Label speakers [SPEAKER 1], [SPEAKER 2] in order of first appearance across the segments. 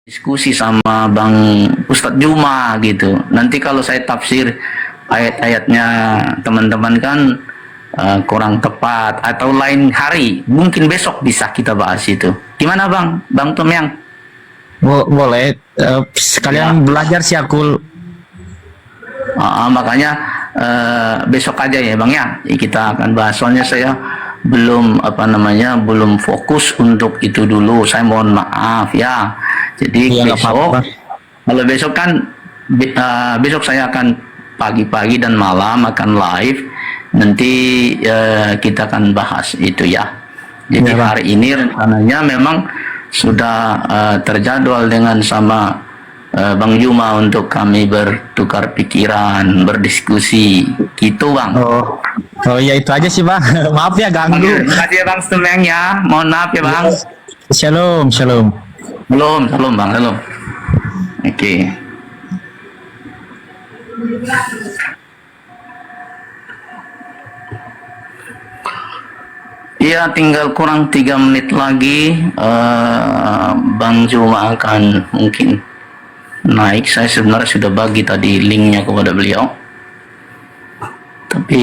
[SPEAKER 1] diskusi sama Bang Ustadz Juma gitu. Nanti kalau saya tafsir ayat-ayatnya teman-teman kan kurang tepat atau lain hari, mungkin besok bisa kita bahas itu. Gimana Bang? Bang Tomyang?
[SPEAKER 2] Boleh,
[SPEAKER 1] Ya,
[SPEAKER 2] sekalian belajar sih aku.
[SPEAKER 1] makanya besok aja ya Bang ya. Kita akan bahas. Soalnya saya belum belum fokus untuk itu dulu. Saya mohon maaf ya. Jadi
[SPEAKER 2] Ya nggak apa-apa.
[SPEAKER 1] kalau besok kan besok saya akan pagi-pagi dan malam akan live. Nanti kita akan bahas itu ya. Jadi
[SPEAKER 2] Ya bang.
[SPEAKER 1] hari ini rencananya memang sudah terjadwal dengan sama Bang Juma untuk kami bertukar pikiran, berdiskusi, gitu Bang.
[SPEAKER 2] Oh, oh ya itu aja sih bang. Maaf ya
[SPEAKER 1] Oke,
[SPEAKER 2] ganggu.
[SPEAKER 1] terima kasih ya Bang Stumeng ya. Mohon maaf ya Bang.
[SPEAKER 2] Shalom, shalom.
[SPEAKER 1] Belum, belum Bang, belum. Oke. Iya, tinggal kurang 3 menit lagi. Bang Juma akan mungkin naik. Saya sebenarnya sudah bagi tadi linknya kepada beliau, tapi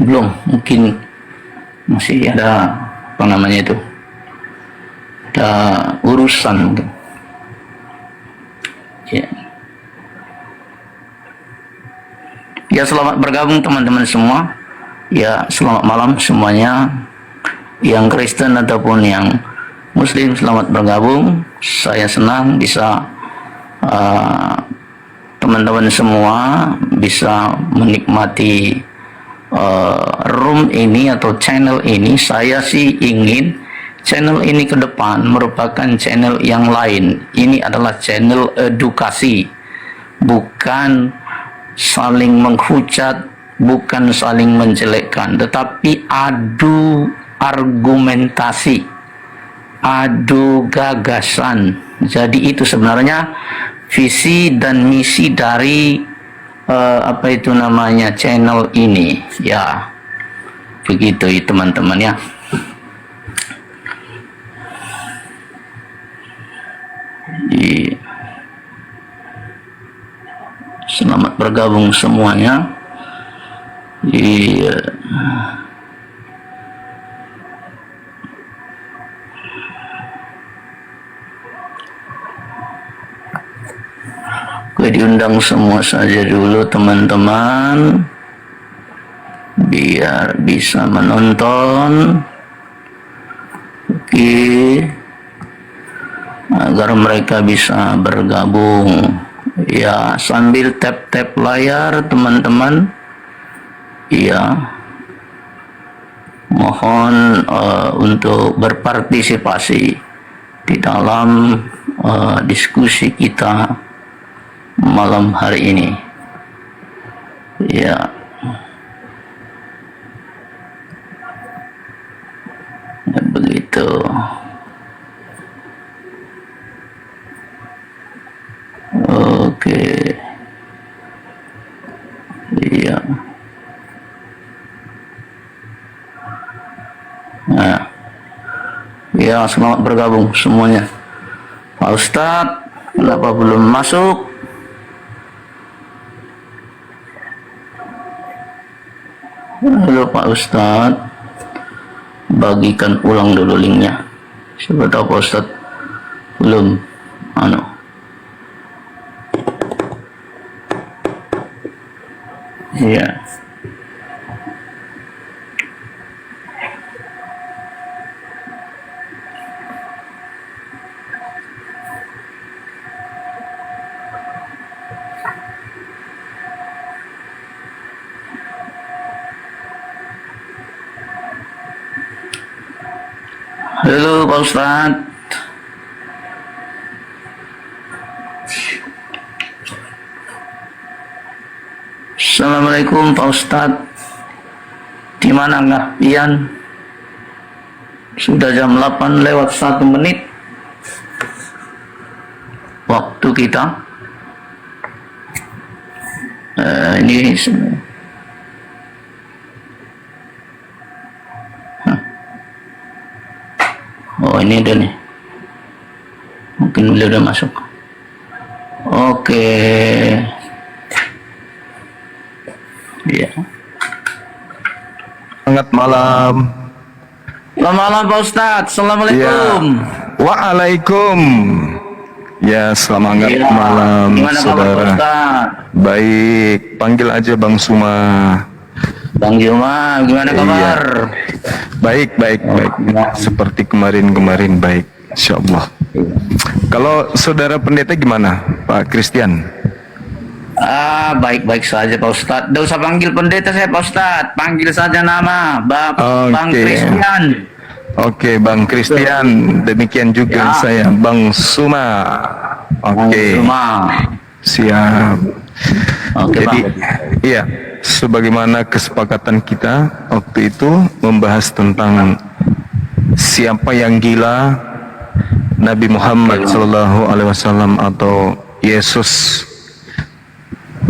[SPEAKER 1] belum. Mungkin masih ada apa namanya itu, ada urusan gitu. Ya. Ya, selamat bergabung teman-teman semua. Ya, selamat malam semuanya. Yang Kristen ataupun yang Muslim, selamat bergabung. Saya senang bisa teman-teman semua bisa menikmati room ini atau channel ini. Saya sih ingin channel ini ke depan merupakan channel yang lain. Ini adalah channel edukasi, bukan saling menghujat, bukan saling menjelekkan, tetapi adu argumentasi, adu gagasan. Jadi itu sebenarnya visi dan misi dari apa itu namanya channel ini ya, begitu ya teman-teman ya. Jadi, selamat bergabung semuanya. Jadi, gue diundang semua saja dulu teman-teman, biar bisa menonton. Oke, agar mereka bisa bergabung ya, sambil tap-tap layar teman-teman ya. Mohon untuk berpartisipasi di dalam diskusi kita malam hari ini ya. Ya, begitu. Oke. Iya. Nah, ya, selamat bergabung semuanya. Pak Ustadz, kenapa belum masuk? Halo Pak Ustadz, bagikan ulang dulu linknya. Siapa tahu Pak Ustadz belum Iya. Halo Pak Ustadz. Assalamualaikum Pak Ustadz. Di mana nggak Pian? Sudah jam 8 lewat 1 menit waktu kita. Ini Oh, ini ada nih. mungkin beliau udah masuk. Oke. Ya.
[SPEAKER 3] Selamat malam.
[SPEAKER 1] Selamat malam Pak Ustadz. Assalamualaikum.
[SPEAKER 3] Waalaikum. Ya, selamat
[SPEAKER 1] Ya.
[SPEAKER 3] malam
[SPEAKER 1] Gimana kabar Pak
[SPEAKER 3] saudara.
[SPEAKER 1] Ustadz?
[SPEAKER 3] Baik, panggil aja Bang Suma.
[SPEAKER 1] Bang Juma, gimana
[SPEAKER 3] Iya.
[SPEAKER 1] kabar?
[SPEAKER 3] Baik, baik, baik. Seperti kemarin-kemarin baik, insyaallah. Kalau saudara pendeta gimana, Pak Christian?
[SPEAKER 1] Baik-baik saja Pak Ustadz. Tidak usah panggil pendeta saya Pak Ustadz. Panggil saja nama Bang
[SPEAKER 3] Oke.
[SPEAKER 1] Christian.
[SPEAKER 3] Oke, Bang Christian. Demikian juga
[SPEAKER 1] Ya.
[SPEAKER 3] saya, Bang Suma.
[SPEAKER 1] Bang
[SPEAKER 3] Oke,
[SPEAKER 1] Juma.
[SPEAKER 3] siap.
[SPEAKER 1] Oke
[SPEAKER 3] Jadi,
[SPEAKER 1] Bang.
[SPEAKER 3] iya, sebagaimana kesepakatan kita waktu itu membahas tentang siapa yang gila, Nabi Muhammad Sallallahu Alaihi Wasallam atau Yesus,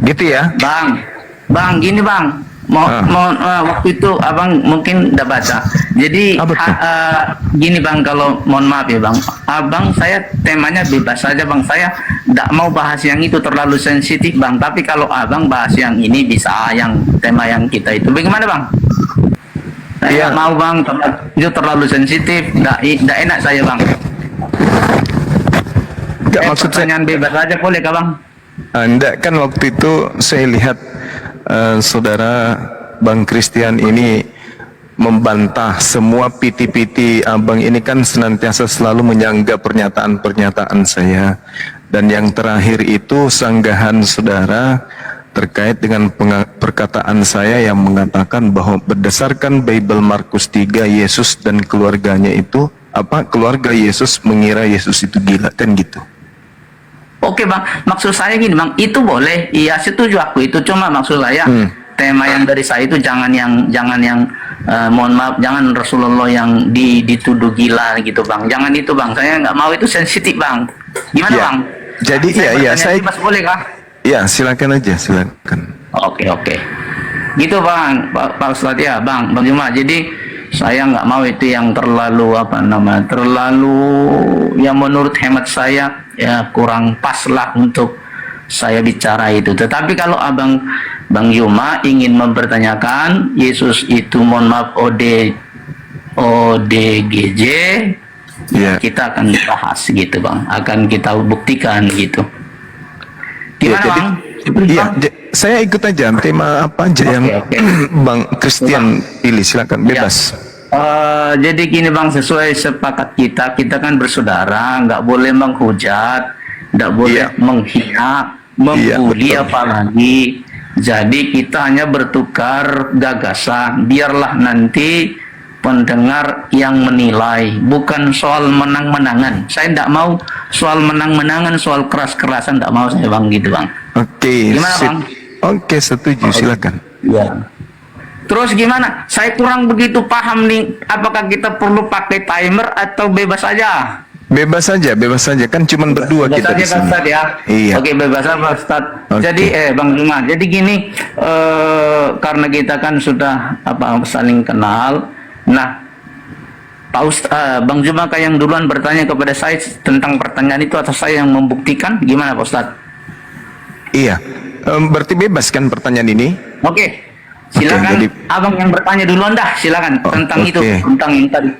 [SPEAKER 3] gitu ya?
[SPEAKER 1] Bang, gini Bang. Waktu itu abang mungkin udah baca. Jadi
[SPEAKER 3] Apa tuh?
[SPEAKER 1] gini Bang, kalau mohon maaf ya Bang, abang saya temanya bebas saja Bang. Saya tidak mau bahas yang itu terlalu sensitif Bang. Tapi kalau abang bahas yang ini bisa yang tema yang kita itu. Bagaimana Bang? Saya
[SPEAKER 3] Iya.
[SPEAKER 1] nggak mau Bang, itu terlalu sensitif. Tidak enak saya Bang.
[SPEAKER 3] Enggak, maksud saya,
[SPEAKER 1] Pertanyaan bebas saja boleh kah Bang?
[SPEAKER 3] enggak, kan waktu itu saya lihat saudara Bang Christian ini membantah semua piti-piti abang ini, kan senantiasa selalu menyangga pernyataan-pernyataan saya. Dan yang terakhir itu sanggahan saudara terkait dengan perkataan saya yang mengatakan bahwa berdasarkan Bible Markus 3, Yesus dan keluarganya itu keluarga Yesus mengira Yesus itu gila, kan gitu.
[SPEAKER 1] Oke Bang, maksud saya gini Bang, itu boleh, iya setuju aku itu, cuma maksud saya tema yang dari saya itu jangan yang mohon maaf, jangan Rasulullah yang dituduh gila gitu Bang, jangan itu Bang, saya nggak mau, itu sensitif Bang. Gimana
[SPEAKER 3] Ya,
[SPEAKER 1] Bang?
[SPEAKER 3] jadi saya
[SPEAKER 1] bebas boleh kah?
[SPEAKER 3] ya silakan aja, silakan.
[SPEAKER 1] Oke, gitu Bang, Pak Ustadz ya Bang Juma. Jadi saya nggak mau itu yang terlalu terlalu yang menurut hemat saya ya kurang pas lah untuk saya bicara itu. Tetapi kalau Bang Yuma ingin mempertanyakan Yesus itu mohon maaf ODGJ,
[SPEAKER 3] Ya.
[SPEAKER 1] kita akan bahas gitu Bang, akan kita buktikan gitu. Gimana
[SPEAKER 3] Ya,
[SPEAKER 1] Bang?
[SPEAKER 3] Iya, saya ikut aja tema apa aja yang
[SPEAKER 1] Oke.
[SPEAKER 3] Bang Christian pilih, silakan bebas.
[SPEAKER 1] Jadi gini Bang, sesuai sepakat kita kan bersaudara, nggak boleh menghujat, nggak boleh
[SPEAKER 3] Iya.
[SPEAKER 1] menghina, membuli
[SPEAKER 3] Iya, betul.
[SPEAKER 1] apalagi. Jadi kita hanya bertukar gagasan, biarlah nanti pendengar yang menilai, bukan soal menang-menangan. Saya tidak mau soal menang-menangan, soal keras-kerasan, tidak mau saya Bang gitu Bang.
[SPEAKER 3] Oke,
[SPEAKER 1] Gimana,
[SPEAKER 3] sip.
[SPEAKER 1] Bang?
[SPEAKER 3] Oke, setuju, silakan.
[SPEAKER 1] Ya. Terus gimana? Saya kurang begitu paham nih, apakah kita perlu pakai timer atau bebas saja?
[SPEAKER 3] Bebas saja, kan cuman berdua
[SPEAKER 1] Bebas
[SPEAKER 3] kita
[SPEAKER 1] saja
[SPEAKER 3] di
[SPEAKER 1] Pak
[SPEAKER 3] sini.
[SPEAKER 1] Ustadz ya.
[SPEAKER 3] Iya.
[SPEAKER 1] Oke, bebas Pak Ustadz.
[SPEAKER 3] Oke.
[SPEAKER 1] Jadi Bang Juma, jadi gini, karena kita kan sudah saling kenal. Nah, Pak Bang Juma yang duluan bertanya kepada saya tentang pertanyaan itu atau saya yang membuktikan? Gimana Pak Ustadz?
[SPEAKER 3] Iya, berarti bebas kan pertanyaan ini?
[SPEAKER 1] Oke, silakan.
[SPEAKER 3] jadi-
[SPEAKER 1] Abang yang bertanya duluan dah, silakan tentang itu,
[SPEAKER 3] oke.
[SPEAKER 1] tentang yang tadi.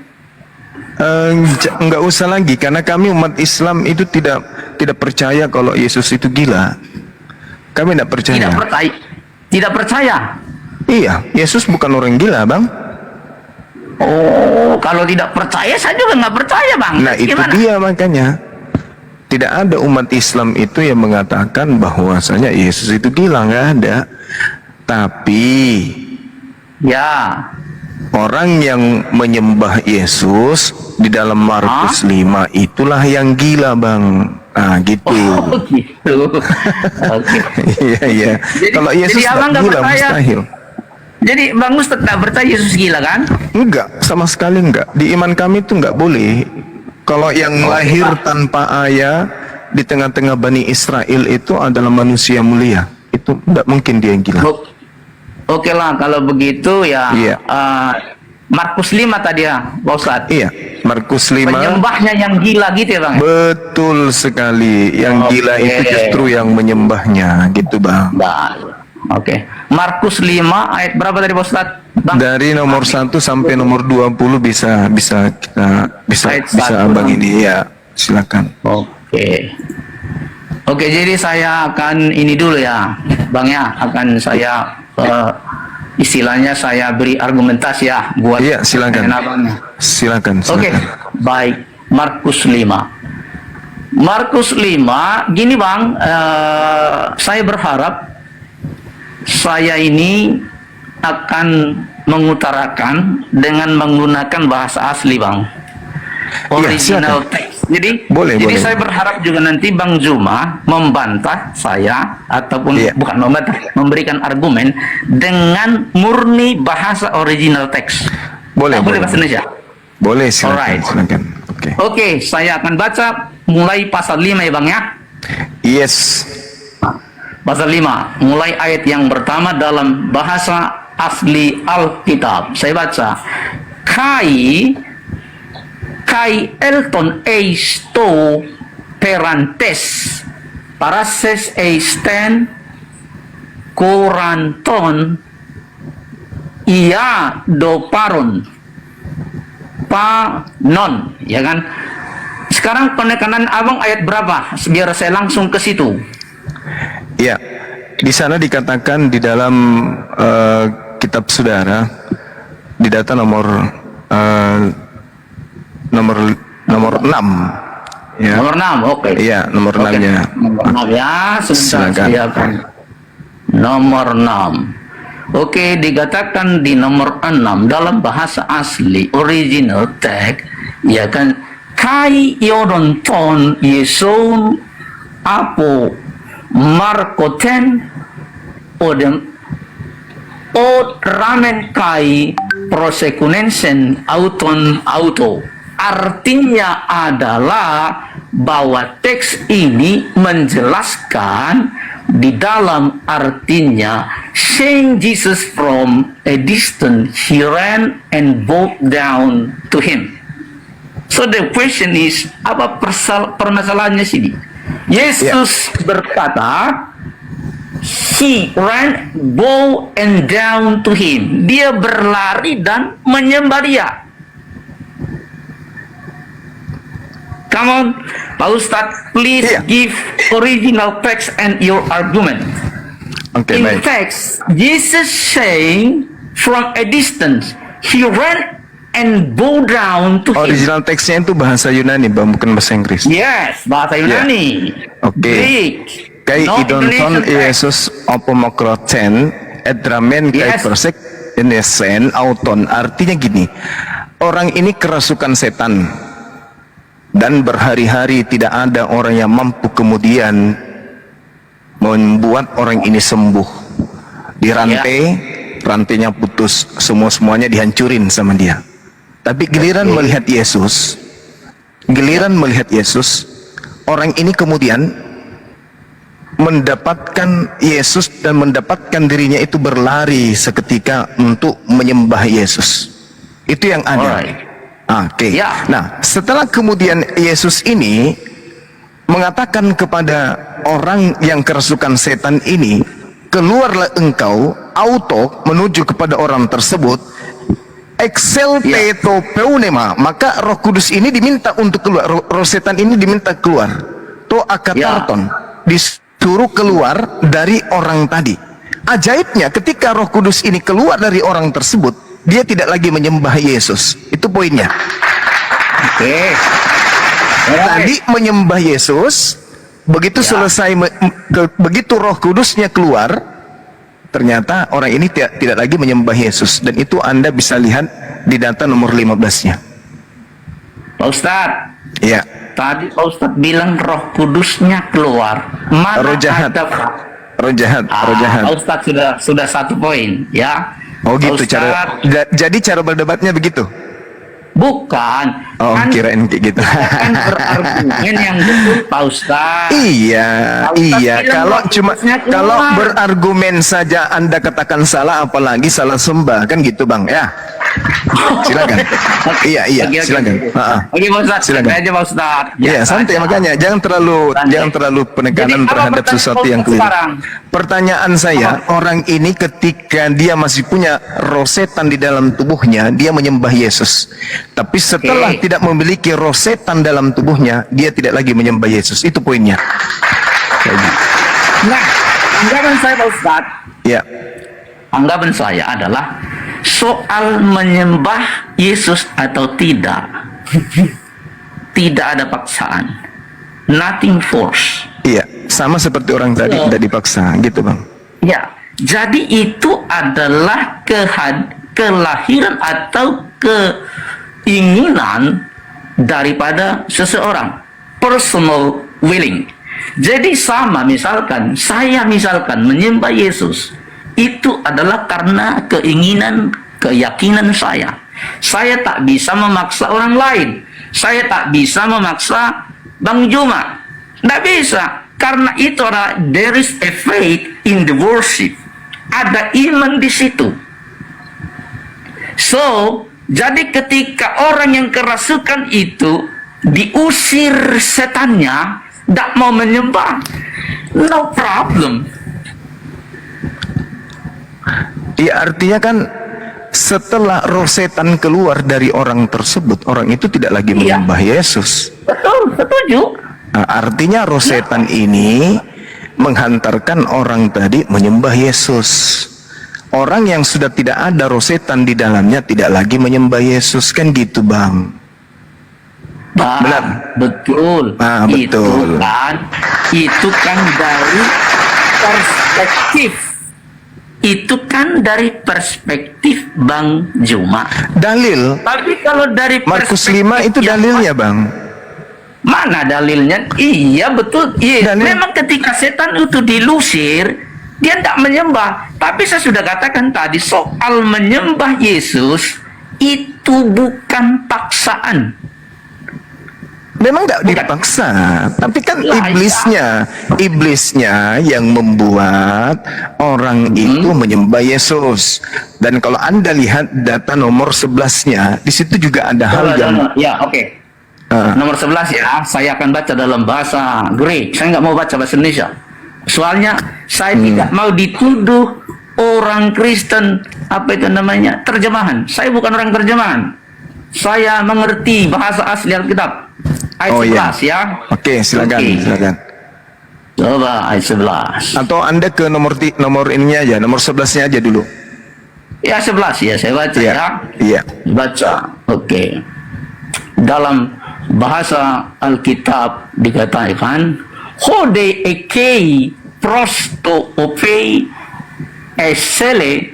[SPEAKER 3] Nggak usah lagi, karena kami umat Islam itu tidak percaya kalau Yesus itu gila. Kami tidak percaya.
[SPEAKER 1] Tidak percaya. Tidak percaya.
[SPEAKER 3] Iya, Yesus bukan orang gila, Bang.
[SPEAKER 1] Oh, kalau tidak percaya saya juga nggak percaya Bang.
[SPEAKER 3] Nah, itu
[SPEAKER 1] Gimana?
[SPEAKER 3] dia makanya. Tidak ada umat Islam itu yang mengatakan bahwasanya Yesus itu gila, nggak ada. Tapi
[SPEAKER 1] Ya.
[SPEAKER 3] orang yang menyembah Yesus di dalam Markus 5 itulah yang gila, Bang. Nah, gitu.
[SPEAKER 1] Oh, gitu. Oke.
[SPEAKER 3] Iya, iya.
[SPEAKER 1] Jadi-
[SPEAKER 3] Kalau Yesus
[SPEAKER 1] jadi abang
[SPEAKER 3] nggak
[SPEAKER 1] nggak
[SPEAKER 3] gila,
[SPEAKER 1] percaya?
[SPEAKER 3] mustahil.
[SPEAKER 1] Jadi Bang Ustadz nggak percaya Yesus gila kan?
[SPEAKER 3] Enggak, sama sekali enggak. Di iman kami itu enggak boleh. Kalau yang lahir tanpa ayah di tengah-tengah Bani Israel itu adalah manusia mulia. Itu enggak mungkin dia yang gila.
[SPEAKER 1] Oke lah kalau begitu ya.
[SPEAKER 3] Iya.
[SPEAKER 1] Markus 5 tadi ya, Pak Ustadz.
[SPEAKER 3] Iya, Markus 5.
[SPEAKER 1] Penyembahnya yang gila gitu ya, Bang.
[SPEAKER 3] Betul sekali. Yang gila itu justru yang menyembahnya, gitu Bang.
[SPEAKER 1] Oke. Markus 5 ayat berapa tadi, Pak Ustadz? Bang?
[SPEAKER 3] Dari nomor 1 sampai nomor 20 bisa
[SPEAKER 1] Ayat satu,
[SPEAKER 3] Abang
[SPEAKER 1] Bang.
[SPEAKER 3] ini ya. Silakan.
[SPEAKER 1] Oke, jadi saya akan ini dulu ya, Bang ya, akan saya istilahnya saya beri argumentasi ya buat
[SPEAKER 3] Iya, silakan.
[SPEAKER 1] abangnya.
[SPEAKER 3] Silakan.
[SPEAKER 1] Oke, baik. Markus 5. Markus 5, gini Bang, saya berharap saya ini akan mengutarakan dengan menggunakan bahasa asli Bang. Original
[SPEAKER 3] silakan.
[SPEAKER 1] text. Jadi
[SPEAKER 3] Boleh.
[SPEAKER 1] saya berharap juga nanti Bang Juma membantah saya ataupun
[SPEAKER 3] Iya.
[SPEAKER 1] bukan membantah, memberikan argumen dengan murni bahasa original text.
[SPEAKER 3] Boleh.
[SPEAKER 1] Boleh bahasa Indonesia.
[SPEAKER 3] Boleh, silakan.
[SPEAKER 1] Alright.
[SPEAKER 3] Silakan. Oke.
[SPEAKER 1] Oke, saya akan baca mulai pasal 5 ya Bang ya.
[SPEAKER 3] Yes.
[SPEAKER 1] Pasal 5, mulai ayat yang pertama dalam bahasa asli Alkitab. Saya baca. Kai elton eisto perantes parases eisten koranton ia doparon panon, ya kan? Sekarang penekanan abang ayat berapa? Biar saya langsung ke situ.
[SPEAKER 3] Ya, di sana dikatakan di dalam kitab saudara di data nomor 6 ya.
[SPEAKER 1] Nomor 6, oke.
[SPEAKER 3] Iya, nomor 6-nya.
[SPEAKER 1] Nomor 6 ya, sebentar
[SPEAKER 3] Silakan.
[SPEAKER 1] saya akan. Nomor 6. Oke, dikatakan di nomor 6 dalam bahasa asli original text, ya kan, kai yoron ton yeson apo markoten odem od ramen kai prosekunensen auton auto. Artinya adalah bahwa teks ini menjelaskan di dalam artinya seeing Jesus from a distance he ran and bowed down to him. So the question is, apa permasalahannya sini? Yesus berkata, he ran, bow and down to him. Dia berlari dan menyembah dia. Come on, Pak Ustadz, please give original text and your argument.
[SPEAKER 3] Oke,
[SPEAKER 1] In
[SPEAKER 3] baik.
[SPEAKER 1] text, Jesus saying from a distance, he ran and bow down to him.
[SPEAKER 3] Original teksnya itu bahasa Yunani, Bang, bukan bahasa Inggris.
[SPEAKER 1] Yes, bahasa Yunani.
[SPEAKER 3] Oke.
[SPEAKER 1] Greek.
[SPEAKER 3] Kai
[SPEAKER 1] No
[SPEAKER 3] idonton
[SPEAKER 1] Indonesian text.
[SPEAKER 3] Yesus opomokroten edramen kai
[SPEAKER 1] Yes.
[SPEAKER 3] persek inesen auton. Artinya gini, orang ini kerasukan setan dan berhari-hari tidak ada orang yang mampu kemudian membuat orang ini sembuh. Dirantai, rantainya putus, semuanya dihancurin sama dia. Tapi giliran melihat Yesus, orang ini kemudian mendapatkan Yesus dan mendapatkan dirinya itu berlari seketika untuk menyembah Yesus. Itu yang ada.
[SPEAKER 1] Alright.
[SPEAKER 3] Oke.
[SPEAKER 1] Ya.
[SPEAKER 3] Nah, setelah kemudian Yesus ini mengatakan kepada orang yang kerasukan setan ini, keluarlah engkau, auto menuju kepada orang tersebut, excelteto peunema, maka Roh Kudus ini diminta untuk keluar, roh setan ini diminta keluar. To akatarton, disuruh keluar dari orang tadi. Ajaibnya ketika Roh Kudus ini keluar dari orang tersebut, dia tidak lagi menyembah Yesus. Itu poinnya.
[SPEAKER 1] Oke.
[SPEAKER 3] Tadi menyembah Yesus, begitu selesai begitu Roh Kudusnya keluar, ternyata orang ini tidak lagi menyembah Yesus, dan itu Anda bisa lihat di data nomor 15-nya.
[SPEAKER 1] Pak Ustadz,
[SPEAKER 3] Ya.
[SPEAKER 1] tadi Pak Ustadz bilang Roh Kudusnya keluar. Mana
[SPEAKER 3] Roh jahat.
[SPEAKER 1] ada?
[SPEAKER 3] Roh jahat, roh jahat.
[SPEAKER 1] Pak Ustadz sudah 1 poin, ya.
[SPEAKER 3] Oh
[SPEAKER 1] Pak
[SPEAKER 3] gitu cara.
[SPEAKER 1] Ustadz,
[SPEAKER 3] Jadi cara berdebatnya begitu.
[SPEAKER 1] bukan.
[SPEAKER 3] Oh,
[SPEAKER 1] Kan
[SPEAKER 3] kirain kayak gitu.
[SPEAKER 1] kan berargumen yang betul, Pak Ustadz.
[SPEAKER 3] Iya,
[SPEAKER 1] Pak Ustadz
[SPEAKER 3] iya.
[SPEAKER 1] bilang
[SPEAKER 3] Kalau
[SPEAKER 1] Roh
[SPEAKER 3] cuma
[SPEAKER 1] Kudusnya keluar.
[SPEAKER 3] kalau berargumen saja Anda katakan salah, apalagi salah sembah, kan gitu, Bang, ya. Silakan. Iya, silakan.
[SPEAKER 1] Oke, Pak Ustaz.
[SPEAKER 3] Silakan.
[SPEAKER 1] Aja Pak Ustaz.
[SPEAKER 3] Iya, santai
[SPEAKER 1] aja.
[SPEAKER 3] makanya jangan terlalu penekanan
[SPEAKER 1] Jadi, apa
[SPEAKER 3] terhadap
[SPEAKER 1] pertanyaan
[SPEAKER 3] sesuatu yang
[SPEAKER 1] Pak Ustaz
[SPEAKER 3] keliru.
[SPEAKER 1] sekarang?
[SPEAKER 3] Pertanyaan saya, orang ini ketika dia masih punya rosetan di dalam tubuhnya, dia menyembah Yesus. Tapi setelah
[SPEAKER 1] Oke.
[SPEAKER 3] tidak memiliki rosetan dalam tubuhnya, dia tidak lagi menyembah Yesus. Itu poinnya. Kayak gitu.
[SPEAKER 1] Nah, anggapan saya Pak Ustaz,
[SPEAKER 3] Ya.
[SPEAKER 1] anggapan saya adalah soal menyembah Yesus atau tidak. Tidak ada paksaan. Nothing force.
[SPEAKER 3] Iya, sama seperti orang tadi tidak dipaksa, gitu Bang.
[SPEAKER 1] Ya, jadi itu adalah kelahiran atau keinginan daripada seseorang, personal willing. Jadi sama, misalkan saya menyembah Yesus, itu adalah karena keinginan, keyakinan saya. Saya tak bisa memaksa orang lain. Saya tak bisa memaksa Bang Juma. Tidak bisa. Karena itu adalah there is a faith in the worship. Ada iman di situ. So, jadi ketika orang yang kerasukan itu diusir setannya, tidak mau menyembah, no problem.
[SPEAKER 3] Iya, artinya kan setelah rosetan keluar dari orang tersebut, orang itu tidak lagi
[SPEAKER 1] Iya.
[SPEAKER 3] menyembah Yesus.
[SPEAKER 1] Betul, setuju.
[SPEAKER 3] Nah, artinya rosetan ini menghantarkan orang tadi menyembah Yesus. Orang yang sudah tidak ada rosetan di dalamnya tidak lagi menyembah Yesus, kan gitu Bang. Benar.
[SPEAKER 1] Betul.
[SPEAKER 3] Ah, betul.
[SPEAKER 1] Itu kan dari perspektif. Itu kan dari perspektif Bang Juma.
[SPEAKER 3] Dalil
[SPEAKER 1] Tapi kalau dari
[SPEAKER 3] Markus
[SPEAKER 1] perspektif
[SPEAKER 3] 5 itu
[SPEAKER 1] yang
[SPEAKER 3] dalilnya Bang.
[SPEAKER 1] mana dalilnya? Iya betul. Iya.
[SPEAKER 3] Dalil.
[SPEAKER 1] Memang ketika setan itu dilusir, dia tidak menyembah. Tapi saya sudah katakan tadi soal menyembah Yesus itu bukan paksaan.
[SPEAKER 3] Memang tidak dipaksa, tapi kan
[SPEAKER 1] Lah,
[SPEAKER 3] iblisnya yang membuat orang itu menyembah Yesus. Dan kalau Anda lihat data nomor 11-nya, di situ juga ada hal yang
[SPEAKER 1] Ya, oke.
[SPEAKER 3] Ah.
[SPEAKER 1] Nomor 11 ya, saya akan baca dalam bahasa Greek. Saya nggak mau baca bahasa Indonesia. Soalnya saya tidak mau dituduh orang Kristen, apa itu namanya, terjemahan. Saya bukan orang terjemahan. Saya mengerti bahasa asli Alkitab. Ayat
[SPEAKER 3] Oh,
[SPEAKER 1] 11 ya.
[SPEAKER 3] Oke, silakan,
[SPEAKER 1] Oke.
[SPEAKER 3] silakan.
[SPEAKER 1] Coba ayat 11.
[SPEAKER 3] Atau Anda ke nomor ininya aja, nomor 11-nya aja dulu.
[SPEAKER 1] Ya 11 ya, saya baca
[SPEAKER 3] Iya.
[SPEAKER 1] ya.
[SPEAKER 3] Iya.
[SPEAKER 1] Baca. Oke. Dalam bahasa Alkitab dikatakan hode ekei prosto opei esele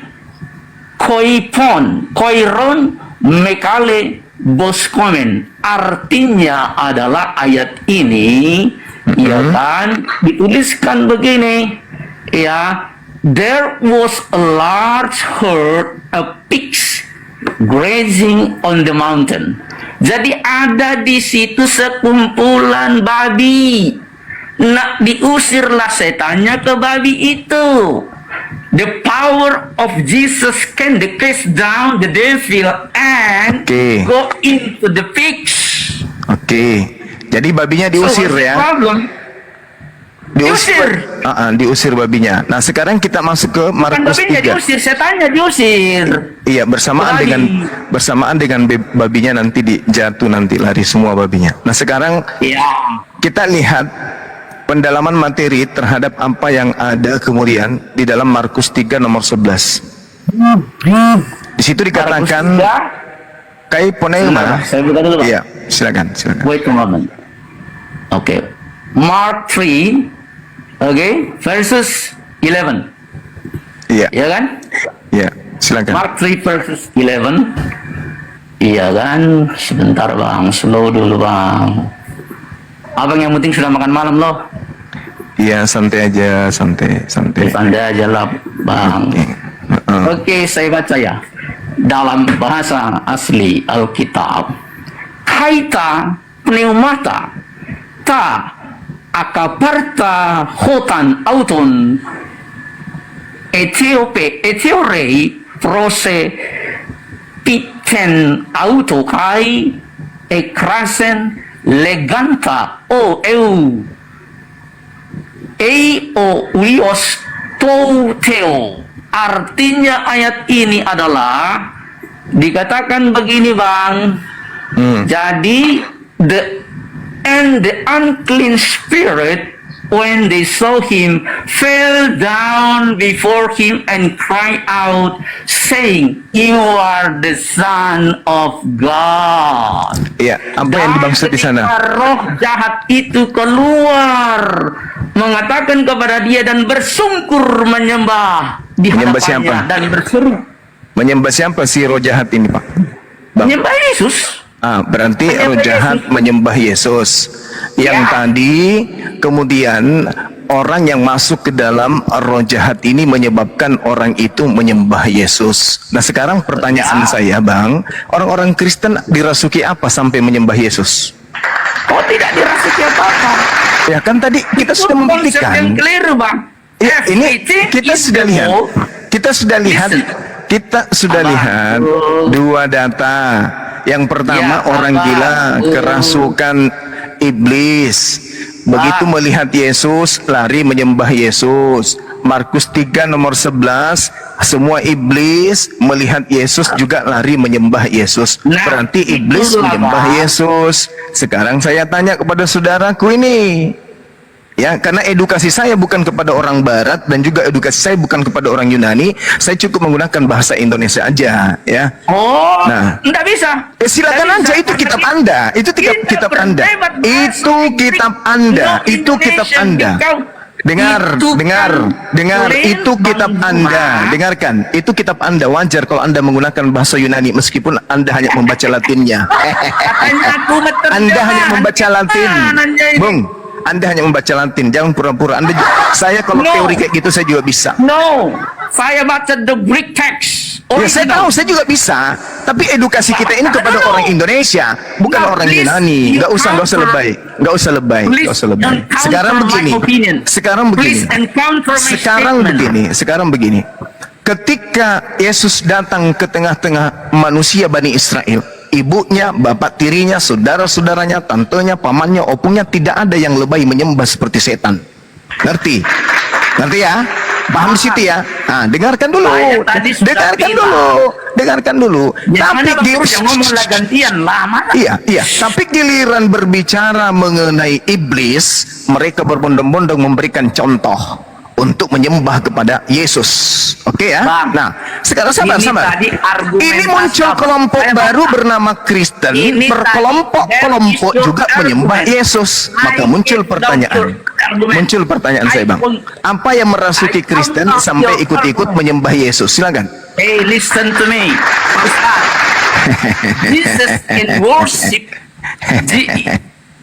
[SPEAKER 1] koiron mekale boskomen. Artinya adalah ayat ini ya kan dituliskan begini ya, there was a large herd of pigs grazing on the mountain. Jadi ada di situ sekumpulan babi. Nak diusirlah setannya ke babi itu. The power of Jesus can cast down the devil and
[SPEAKER 3] Oke.
[SPEAKER 1] go into the pigs.
[SPEAKER 3] Oke. Jadi babinya diusir
[SPEAKER 1] So, what's the
[SPEAKER 3] ya.
[SPEAKER 1] problem? Diusir.
[SPEAKER 3] Diusir babinya. Nah, sekarang kita masuk ke
[SPEAKER 1] Bukan
[SPEAKER 3] Markus
[SPEAKER 1] babinya
[SPEAKER 3] 3.
[SPEAKER 1] diusir, setannya diusir.
[SPEAKER 3] Iya, bersamaan dengan babinya nanti dijatuh, nanti lari semua babinya. Nah, sekarang
[SPEAKER 1] Ya.
[SPEAKER 3] kita lihat pendalaman materi terhadap apa yang ada kemudian di dalam Markus 3 nomor 11. Di situ dikatakan kai poneuma.
[SPEAKER 1] Saya buka dulu, Pak.
[SPEAKER 3] Iya, silakan.
[SPEAKER 1] Wait a moment. Okay. Mark 3, okay, verses 11.
[SPEAKER 3] Iya,
[SPEAKER 1] Ya kan?
[SPEAKER 3] iya, silakan.
[SPEAKER 1] Mark 3 verses 11. Iya kan? Sebentar Bang, slow dulu Bang. Abang yang penting sudah makan malam loh.
[SPEAKER 3] Iya, santai aja, santai.
[SPEAKER 1] Anda aja lah Bang. Oke, saya baca ya. Dalam bahasa asli Alkitab. Kaita pneumata ta akaparta hotan auton Ethiorei prose ten auto kai ekrasen leganta o eu o wios teo. Artinya ayat ini adalah dikatakan begini Bang. Jadi the unclean spirit when they saw him fell down before him and cried out saying, "You are the Son of God."
[SPEAKER 3] Iya, apa yang dimaksud di sana?
[SPEAKER 1] Ketika roh jahat itu keluar mengatakan kepada dia dan bersungkur menyembah di
[SPEAKER 3] Menyembah
[SPEAKER 1] hadapannya
[SPEAKER 3] siapa?
[SPEAKER 1] dan berseru
[SPEAKER 3] Menyembah siapa si roh jahat ini, Pak? Bang.
[SPEAKER 1] menyembah Yesus.
[SPEAKER 3] Berarti roh
[SPEAKER 1] Menyembah
[SPEAKER 3] jahat
[SPEAKER 1] Yesus.
[SPEAKER 3] menyembah Yesus. Yang
[SPEAKER 1] Ya.
[SPEAKER 3] tadi kemudian orang yang masuk ke dalam roh jahat ini menyebabkan orang itu menyembah Yesus. Nah sekarang pertanyaan saya Bang, orang-orang Kristen dirasuki apa sampai menyembah Yesus?
[SPEAKER 1] Oh, tidak dirasuki apa-apa.
[SPEAKER 3] Ya kan tadi kita
[SPEAKER 1] Itu
[SPEAKER 3] sudah
[SPEAKER 1] konsep yang
[SPEAKER 3] membuktikan.
[SPEAKER 1] keliru Bang.
[SPEAKER 3] Ya, ini
[SPEAKER 1] FIT
[SPEAKER 3] kita
[SPEAKER 1] is
[SPEAKER 3] sudah
[SPEAKER 1] the
[SPEAKER 3] lihat.
[SPEAKER 1] law.
[SPEAKER 3] Kita sudah lihat.
[SPEAKER 1] Listen.
[SPEAKER 3] Kita sudah
[SPEAKER 1] Abang.
[SPEAKER 3] lihat dua data. Yang pertama
[SPEAKER 1] Ya,
[SPEAKER 3] orang
[SPEAKER 1] Abang.
[SPEAKER 3] gila kerasukan iblis. Begitu melihat Yesus lari menyembah Yesus. Markus 3 nomor 11, semua iblis melihat Yesus juga lari menyembah Yesus.
[SPEAKER 1] Nah,
[SPEAKER 3] Berarti iblis
[SPEAKER 1] itulah,
[SPEAKER 3] menyembah
[SPEAKER 1] Bang.
[SPEAKER 3] Yesus. Sekarang saya tanya kepada saudaraku ini. Ya, karena edukasi saya bukan kepada orang Barat dan juga edukasi saya bukan kepada orang Yunani, saya cukup menggunakan bahasa Indonesia aja, ya.
[SPEAKER 1] Oh,
[SPEAKER 3] Nah.
[SPEAKER 1] enggak bisa.
[SPEAKER 3] Silakan
[SPEAKER 1] Nggak
[SPEAKER 3] aja
[SPEAKER 1] bisa.
[SPEAKER 3] itu kitab Anda, itu kitab
[SPEAKER 1] Kita
[SPEAKER 3] kitab Anda.
[SPEAKER 1] berdebat bahasa
[SPEAKER 3] Itu
[SPEAKER 1] Inggris.
[SPEAKER 3] kitab Anda,
[SPEAKER 1] No
[SPEAKER 3] itu kitab
[SPEAKER 1] Indonesian,
[SPEAKER 3] Anda.
[SPEAKER 1] engkau.
[SPEAKER 3] Dengar,
[SPEAKER 1] Itu
[SPEAKER 3] dengar,
[SPEAKER 1] kan
[SPEAKER 3] dengar,
[SPEAKER 1] tulen
[SPEAKER 3] itu kitab
[SPEAKER 1] Bang
[SPEAKER 3] Anda.
[SPEAKER 1] Juma.
[SPEAKER 3] Dengarkan, itu kitab Anda. Wajar kalau Anda menggunakan bahasa Yunani meskipun Anda hanya membaca Latinnya.
[SPEAKER 1] Katanya aku menerjemah.
[SPEAKER 3] Anda hanya membaca Latin,
[SPEAKER 1] Nanya ini.
[SPEAKER 3] Bung. Anda hanya membaca Latin, jangan pura-pura. Saya kalau
[SPEAKER 1] No.
[SPEAKER 3] teori kayak gitu saya juga bisa.
[SPEAKER 1] No, saya baca the Greek text.
[SPEAKER 3] Ya saya tahu, saya juga bisa. Tapi edukasi kita ini kepada
[SPEAKER 1] No.
[SPEAKER 3] orang Indonesia, bukan
[SPEAKER 1] No,
[SPEAKER 3] orang
[SPEAKER 1] please,
[SPEAKER 3] Yunani.
[SPEAKER 1] you
[SPEAKER 3] Nggak usah
[SPEAKER 1] counter-
[SPEAKER 3] lebay, nggak usah lebay,
[SPEAKER 1] Please
[SPEAKER 3] nggak usah lebay.
[SPEAKER 1] encounter
[SPEAKER 3] Sekarang
[SPEAKER 1] my
[SPEAKER 3] begini,
[SPEAKER 1] opinion.
[SPEAKER 3] sekarang begini.
[SPEAKER 1] Please encounter my
[SPEAKER 3] Sekarang
[SPEAKER 1] statement.
[SPEAKER 3] begini, sekarang begini. Ketika Yesus datang ke tengah-tengah manusia Bani Israel, ibunya, bapak tirinya, saudara-saudaranya, tantenya, pamannya, opungnya, tidak ada yang lebay menyembah seperti setan. Ngerti? Ngerti ya? Paham situ ya? Nah, dengarkan dulu.
[SPEAKER 1] Saya tadi sudah
[SPEAKER 3] Dengarkan
[SPEAKER 1] bilang.
[SPEAKER 3] dulu. Dengarkan dulu.
[SPEAKER 1] Jangan Bang terus yang ngomong lah gantian lah. Mana?
[SPEAKER 3] Iya, iya. Tapi giliran berbicara mengenai iblis, mereka berbondong-bondong memberikan contoh untuk menyembah kepada Yesus. Oke ya?
[SPEAKER 1] Bang,
[SPEAKER 3] Nah, sekarang sabar,
[SPEAKER 1] ini
[SPEAKER 3] sabar.
[SPEAKER 1] tadi argumentasi
[SPEAKER 3] Ini muncul
[SPEAKER 1] apa?
[SPEAKER 3] kelompok
[SPEAKER 1] Saya
[SPEAKER 3] baru
[SPEAKER 1] baca.
[SPEAKER 3] bernama Kristen,
[SPEAKER 1] Ini
[SPEAKER 3] berkelompok-kelompok
[SPEAKER 1] tadi
[SPEAKER 3] juga
[SPEAKER 1] there is
[SPEAKER 3] menyembah
[SPEAKER 1] your
[SPEAKER 3] Yesus. Maka
[SPEAKER 1] argument.
[SPEAKER 3] muncul
[SPEAKER 1] I
[SPEAKER 3] pertanyaan.
[SPEAKER 1] doubt your argument.
[SPEAKER 3] Muncul pertanyaan
[SPEAKER 1] I
[SPEAKER 3] saya, Bang.
[SPEAKER 1] don't-
[SPEAKER 3] Apa yang merasuki
[SPEAKER 1] I
[SPEAKER 3] Kristen
[SPEAKER 1] don't
[SPEAKER 3] sampai
[SPEAKER 1] your
[SPEAKER 3] ikut-ikut
[SPEAKER 1] argument.
[SPEAKER 3] menyembah Yesus? Silakan.
[SPEAKER 1] Hey, listen to me. Ustaz. Jesus can worship.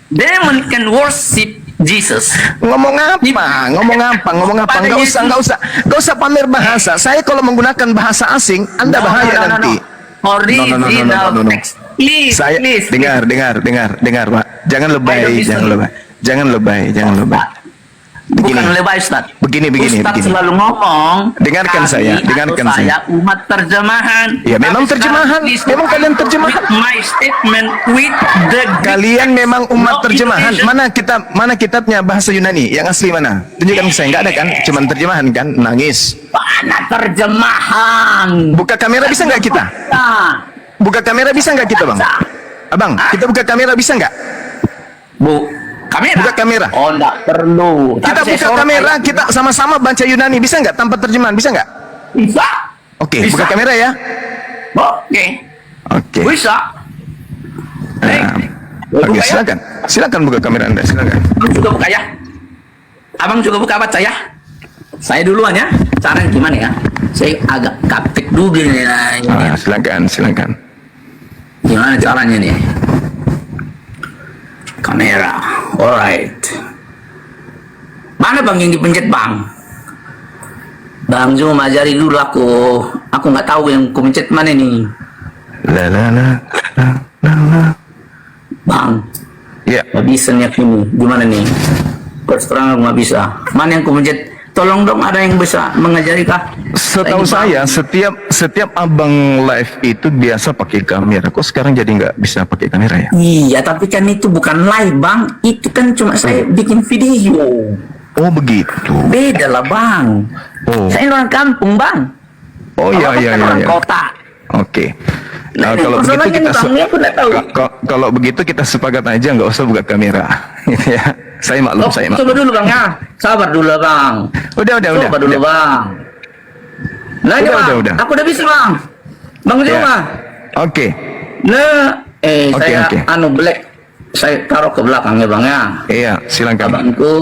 [SPEAKER 1] Demon can worship Jesus.
[SPEAKER 3] Ngomong apa? Ngomong apa? Ngomong apa?
[SPEAKER 1] Pada
[SPEAKER 3] Nggak usah,
[SPEAKER 1] Yesus.
[SPEAKER 3] nggak usah pamer bahasa. Saya kalau menggunakan bahasa asing, Anda bahaya nanti.
[SPEAKER 1] Original text. Please,
[SPEAKER 3] Saya
[SPEAKER 1] please.
[SPEAKER 3] dengar, Pak. Jangan lebay,
[SPEAKER 1] I don't listen.
[SPEAKER 3] jangan lebay. Begini.
[SPEAKER 1] Bukan lebay Ustaz.
[SPEAKER 3] Begini.
[SPEAKER 1] Ustaz selalu ngomong.
[SPEAKER 3] Dengarkan
[SPEAKER 1] kami
[SPEAKER 3] saya, dengarkan
[SPEAKER 1] atau
[SPEAKER 3] saya.
[SPEAKER 1] umat terjemahan.
[SPEAKER 3] Ya, memang
[SPEAKER 1] Tapi
[SPEAKER 3] terjemahan.
[SPEAKER 1] sekarang, please,
[SPEAKER 3] Memang kalian terjemahan.
[SPEAKER 1] with my statement with the
[SPEAKER 3] Kalian memang umat
[SPEAKER 1] No
[SPEAKER 3] terjemahan.
[SPEAKER 1] Indonesian.
[SPEAKER 3] Mana kitabnya bahasa Yunani? Yang asli mana? Tunjukkan ke saya. Nggak ada kan? Cuman terjemahan kan? Nangis.
[SPEAKER 1] Mana terjemahan?
[SPEAKER 3] Buka kamera bisa nggak kita?
[SPEAKER 1] Nah,
[SPEAKER 3] Buka kamera bisa nggak kita, Bang? Abang, kita buka kamera bisa nggak?
[SPEAKER 1] Bu, kamera.
[SPEAKER 3] Buka kamera.
[SPEAKER 1] Oh, enggak perlu.
[SPEAKER 3] Kita
[SPEAKER 1] Tapi saya
[SPEAKER 3] buka
[SPEAKER 1] sorot
[SPEAKER 3] kamera,
[SPEAKER 1] ayat.
[SPEAKER 3] kita sama-sama baca Yunani. Bisa nggak tanpa terjemahan? Bisa nggak?
[SPEAKER 1] Bisa.
[SPEAKER 3] Oke,
[SPEAKER 1] Bisa.
[SPEAKER 3] buka kamera ya.
[SPEAKER 1] Oke.
[SPEAKER 3] Oke.
[SPEAKER 1] Bisa. Baik.
[SPEAKER 3] Oke,
[SPEAKER 1] Buka ya?
[SPEAKER 3] silakan. Silakan buka kamera Anda, silakan.
[SPEAKER 1] Abang juga buka ya. Abang juga buka baca ya. Saya duluan ya. Caranya gimana ya? Saya agak kaptek dulu gini. Nah, ini.
[SPEAKER 3] Silakan.
[SPEAKER 1] Gimana caranya nih? Kamera. Alright. Mana bang yang dipencet bang? Bang Zuma ajari dulu aku. Aku nggak tahu yang ku pencet mana nih.
[SPEAKER 3] La.
[SPEAKER 1] Bang,
[SPEAKER 3] Ya.
[SPEAKER 1] nggak bisa nih ini. Gimana nih? Terus terang aku nggak bisa. Mana yang ku pencet? tolong dong ada yang bisa mengajari kah?
[SPEAKER 3] Setahu saya setiap abang live itu biasa pakai kamera. Kok sekarang jadi nggak bisa pakai kamera ya?
[SPEAKER 1] Iya, tapi kan itu bukan live bang, itu kan cuma saya bikin video.
[SPEAKER 3] Oh begitu.
[SPEAKER 1] Beda lah bang.
[SPEAKER 3] Oh.
[SPEAKER 1] Saya orang kampung bang.
[SPEAKER 3] Oh
[SPEAKER 1] Kalau
[SPEAKER 3] iya
[SPEAKER 1] kan orang
[SPEAKER 3] iya.
[SPEAKER 1] kota.
[SPEAKER 3] Oke. Nah,
[SPEAKER 1] Nah,
[SPEAKER 3] kalau begitu
[SPEAKER 1] persoalannya
[SPEAKER 3] kita
[SPEAKER 1] bang, ini aku nggak tahu.
[SPEAKER 3] kalau begitu kita sepakat aja nggak usah buka kamera. Gitu ya. Saya maklum,
[SPEAKER 1] Oh,
[SPEAKER 3] saya
[SPEAKER 1] coba
[SPEAKER 3] maklum.
[SPEAKER 1] dulu bang ya, sabar dulu bang.
[SPEAKER 3] Udah.
[SPEAKER 1] Coba dulu bang. Nah ini bang,
[SPEAKER 3] Udah.
[SPEAKER 1] aku udah bisa bang. Bang di
[SPEAKER 3] Ya.
[SPEAKER 1] rumah.
[SPEAKER 3] Oke.
[SPEAKER 1] Nah,
[SPEAKER 3] Oke,
[SPEAKER 1] saya
[SPEAKER 3] oke.
[SPEAKER 1] black, saya taruh ke belakangnya bang ya.
[SPEAKER 3] Iya, silakan.
[SPEAKER 1] Abangku,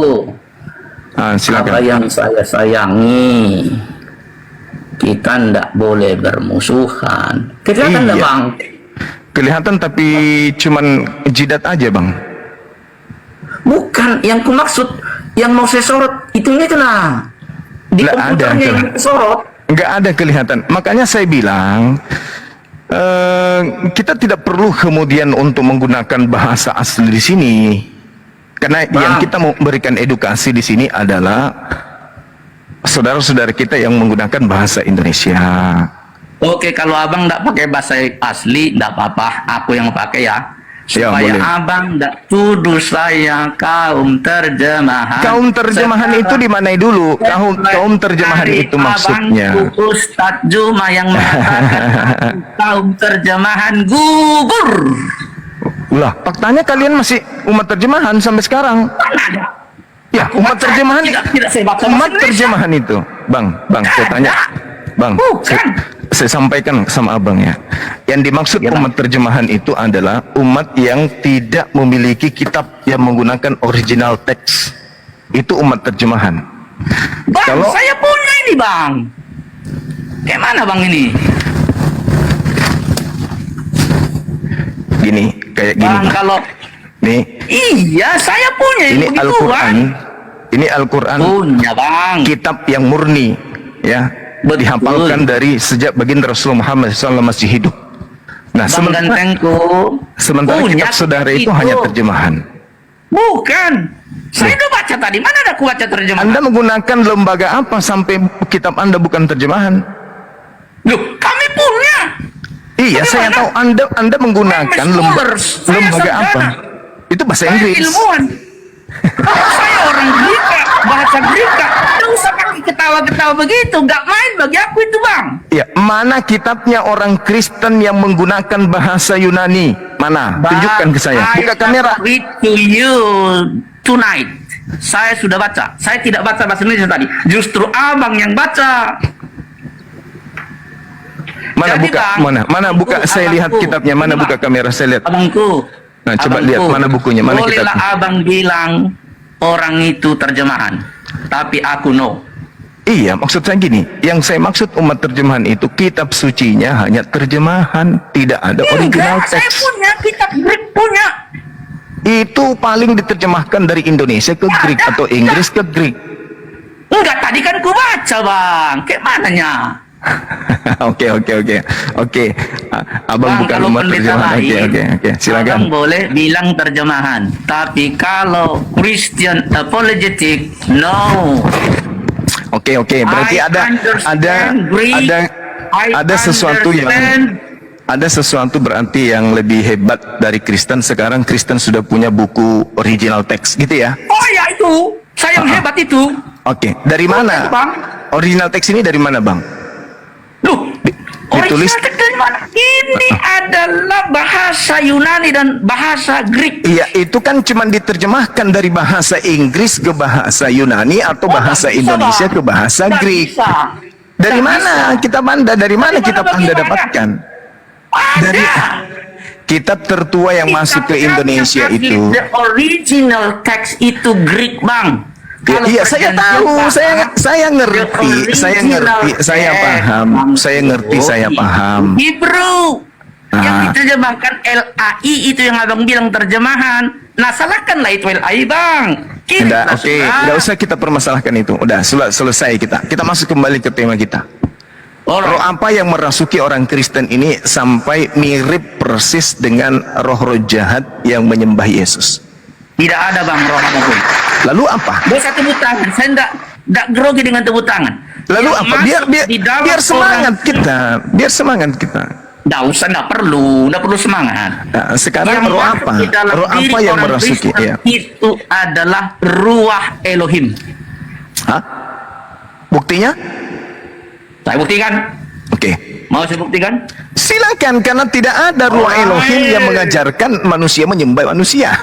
[SPEAKER 1] apa
[SPEAKER 3] Silakan.
[SPEAKER 1] yang saya sayangi, kita ndak boleh bermusuhan. Kelihatan nggak
[SPEAKER 3] Iya.
[SPEAKER 1] bang?
[SPEAKER 3] Kelihatan tapi cuman jidat aja, Bang.
[SPEAKER 1] Bukan, yang ku maksud, yang mau saya sorot, itunya itu nah. Di
[SPEAKER 3] Nggak ada,
[SPEAKER 1] komputernya yang
[SPEAKER 3] Cel.
[SPEAKER 1] sorot.
[SPEAKER 3] Nggak ada kelihatan. Makanya saya bilang kita tidak perlu kemudian untuk menggunakan bahasa asli di sini. Karena
[SPEAKER 1] Bang.
[SPEAKER 3] yang kita mau berikan edukasi di sini adalah saudara-saudara kita yang menggunakan bahasa Indonesia.
[SPEAKER 1] Oke, kalau abang nggak pakai bahasa asli, nggak apa-apa. Aku yang pakai ya.
[SPEAKER 3] Ya,
[SPEAKER 1] Supaya
[SPEAKER 3] boleh.
[SPEAKER 1] abang nggak tuduh saya kaum terjemahan.
[SPEAKER 3] Kaum terjemahan itu dimanai dulu. Kaum terjemahan
[SPEAKER 1] Dari
[SPEAKER 3] itu maksudnya.
[SPEAKER 1] abangku Ustadz Juma yang mengatakan kaum terjemahan gugur.
[SPEAKER 3] Lah, faktanya kalian masih umat terjemahan sampai sekarang.
[SPEAKER 1] Mana ada?
[SPEAKER 3] Ya,
[SPEAKER 1] Aku
[SPEAKER 3] umat
[SPEAKER 1] baca,
[SPEAKER 3] terjemahan.
[SPEAKER 1] tidak saya baca
[SPEAKER 3] Umat
[SPEAKER 1] bahasa Indonesia.
[SPEAKER 3] terjemahan itu. Bang, saya tanya. Bang,
[SPEAKER 1] Bukan.
[SPEAKER 3] saya sampaikan sama abang ya. Yang dimaksud
[SPEAKER 1] Ya, Bang.
[SPEAKER 3] umat terjemahan itu adalah umat yang tidak memiliki kitab yang menggunakan original teks. Itu umat terjemahan.
[SPEAKER 1] Bang,
[SPEAKER 3] Kalau-
[SPEAKER 1] saya punya ini bang. Kayak mana bang ini?
[SPEAKER 3] Gini, kayak gini.
[SPEAKER 1] Bang, kalau
[SPEAKER 3] Nih,
[SPEAKER 1] iya saya punya yang
[SPEAKER 3] ini
[SPEAKER 1] begituan.
[SPEAKER 3] Al-Quran. Ini Al-Quran,
[SPEAKER 1] Punya bang.
[SPEAKER 3] kitab yang murni, ya,
[SPEAKER 1] Betul.
[SPEAKER 3] dihafalkan dari sejak baginda Rasulullah Muhammad SAW masih hidup. Nah,
[SPEAKER 1] Bang Gantengku.
[SPEAKER 3] sementara
[SPEAKER 1] punya
[SPEAKER 3] kitab saudara itu
[SPEAKER 1] itu.
[SPEAKER 3] hanya terjemahan.
[SPEAKER 1] Bukan. Saya udah baca tadi. Mana ada aku baca terjemahan?
[SPEAKER 3] Anda menggunakan lembaga apa sampai kitab Anda bukan terjemahan?
[SPEAKER 1] Loh, kami punya.
[SPEAKER 3] Iya,
[SPEAKER 1] Bagaimana?
[SPEAKER 3] saya tahu Anda menggunakan
[SPEAKER 1] I'm a scholar. Saya
[SPEAKER 3] lembaga
[SPEAKER 1] sarjana.
[SPEAKER 3] apa? Itu bahasa
[SPEAKER 1] Saya
[SPEAKER 3] Inggris.
[SPEAKER 1] ilmuwan. Saya orang Greka, bahasa Greka. Nggak usah pakai ketawa-ketawa begitu. Nggak main bagi aku itu bang.
[SPEAKER 3] Ya, mana kitabnya orang Kristen yang menggunakan bahasa Yunani? Mana? Tunjukkan ke saya. Buka kamera.
[SPEAKER 1] I read to you tonight. Saya sudah baca. Saya tidak baca bahasa Indonesia tadi. Justru abang yang baca.
[SPEAKER 3] Mana
[SPEAKER 1] Jadi,
[SPEAKER 3] buka?
[SPEAKER 1] Bang,
[SPEAKER 3] Mana buka?
[SPEAKER 1] itu
[SPEAKER 3] Saya lihat
[SPEAKER 1] abangku.
[SPEAKER 3] kitabnya. Mana
[SPEAKER 1] Ini,
[SPEAKER 3] buka
[SPEAKER 1] Bang.
[SPEAKER 3] kamera? Saya lihat.
[SPEAKER 1] Abangku.
[SPEAKER 3] Nah, coba
[SPEAKER 1] Abangku,
[SPEAKER 3] lihat mana bukunya, mana
[SPEAKER 1] bolehlah
[SPEAKER 3] kitabnya.
[SPEAKER 1] abang bilang orang itu terjemahan. Tapi aku no.
[SPEAKER 3] Iya, maksud saya gini. Yang saya maksud umat terjemahan itu kitab sucinya hanya terjemahan, tidak ada original
[SPEAKER 1] Enggak, saya
[SPEAKER 3] teks.
[SPEAKER 1] punya kitab Greek punya.
[SPEAKER 3] Itu paling diterjemahkan dari Indonesia ke Greek
[SPEAKER 1] Ada,
[SPEAKER 3] atau Inggris ke Greek.
[SPEAKER 1] Enggak, tadi kan ku baca bang. Kayak mananya?
[SPEAKER 3] Oke. Abang
[SPEAKER 1] Bang,
[SPEAKER 3] bukan
[SPEAKER 1] kalau
[SPEAKER 3] umat
[SPEAKER 1] pendeta
[SPEAKER 3] terjemahan.
[SPEAKER 1] lain,
[SPEAKER 3] Oke. Silakan.
[SPEAKER 1] abang boleh bilang terjemahan. Tapi kalau Christian apologetic, no.
[SPEAKER 3] Oke. Berarti
[SPEAKER 1] I
[SPEAKER 3] ada
[SPEAKER 1] understand Greek. I
[SPEAKER 3] ada sesuatu yang
[SPEAKER 1] understand.
[SPEAKER 3] ada sesuatu berarti yang lebih hebat dari Kristen. Sekarang Kristen sudah punya buku original teks, gitu ya?
[SPEAKER 1] Oh ya itu, saya yang hebat itu.
[SPEAKER 3] Oke. Dari mana?
[SPEAKER 1] Bang.
[SPEAKER 3] Original teks ini dari mana, Bang?
[SPEAKER 1] Loh,
[SPEAKER 3] Ditulis.
[SPEAKER 1] original teks dari mana? Ini adalah bahasa Yunani dan bahasa Greek.
[SPEAKER 3] Iya, itu kan cuma diterjemahkan dari bahasa Inggris ke bahasa Yunani atau bahasa
[SPEAKER 1] nggak bisa,
[SPEAKER 3] Indonesia
[SPEAKER 1] Bang.
[SPEAKER 3] ke bahasa
[SPEAKER 1] Nggak
[SPEAKER 3] Greek.
[SPEAKER 1] bisa.
[SPEAKER 3] Dari
[SPEAKER 1] Nggak
[SPEAKER 3] mana
[SPEAKER 1] bisa.
[SPEAKER 3] kitab Anda? Dari mana
[SPEAKER 1] Dari
[SPEAKER 3] kitab
[SPEAKER 1] mana,
[SPEAKER 3] Anda
[SPEAKER 1] bagaimana?
[SPEAKER 3] dapatkan?
[SPEAKER 1] Ada.
[SPEAKER 3] Dari kitab tertua yang masuk ke Indonesia itu.
[SPEAKER 1] The original text itu Greek, Bang.
[SPEAKER 3] Ya, iya, saya tahu, saya ngerti, saya paham, saya paham.
[SPEAKER 1] Hebrew. Yang
[SPEAKER 3] Ah.
[SPEAKER 1] diterjemahkan LAI itu yang abang bilang terjemahan. Nah, salahkanlah itu LAI, Bang.
[SPEAKER 3] Udah, oke, nggak usah kita permasalahkan itu. Udah, selesai kita. Kita masuk kembali ke tema kita. Roh apa yang merasuki orang Kristen ini sampai mirip persis dengan roh-roh jahat yang menyembah Yesus?
[SPEAKER 1] Tidak ada, Bang, roh apapun.
[SPEAKER 3] Lalu apa?
[SPEAKER 1] Dosa tepuk tangan. Saya tidak grogi dengan tepuk tangan.
[SPEAKER 3] Lalu
[SPEAKER 1] Yang
[SPEAKER 3] apa?
[SPEAKER 1] masuk di dalam
[SPEAKER 3] Biar semangat
[SPEAKER 1] orang-
[SPEAKER 3] kita, biar semangat kita.
[SPEAKER 1] Nggak usah, nggak perlu semangat.
[SPEAKER 3] Nah, sekarang
[SPEAKER 1] Yang
[SPEAKER 3] roh
[SPEAKER 1] masuk
[SPEAKER 3] apa?
[SPEAKER 1] di dalam
[SPEAKER 3] Roh
[SPEAKER 1] diri
[SPEAKER 3] apa yang
[SPEAKER 1] orang
[SPEAKER 3] merasuki?
[SPEAKER 1] Kristen
[SPEAKER 3] Ya.
[SPEAKER 1] itu adalah ruah Elohim.
[SPEAKER 3] Hah? Buktinya?
[SPEAKER 1] Saya buktikan.
[SPEAKER 3] Oke.
[SPEAKER 1] Mau saya buktikan?
[SPEAKER 3] Silakan, karena tidak ada ruah Elohim yang mengajarkan manusia menyembah manusia.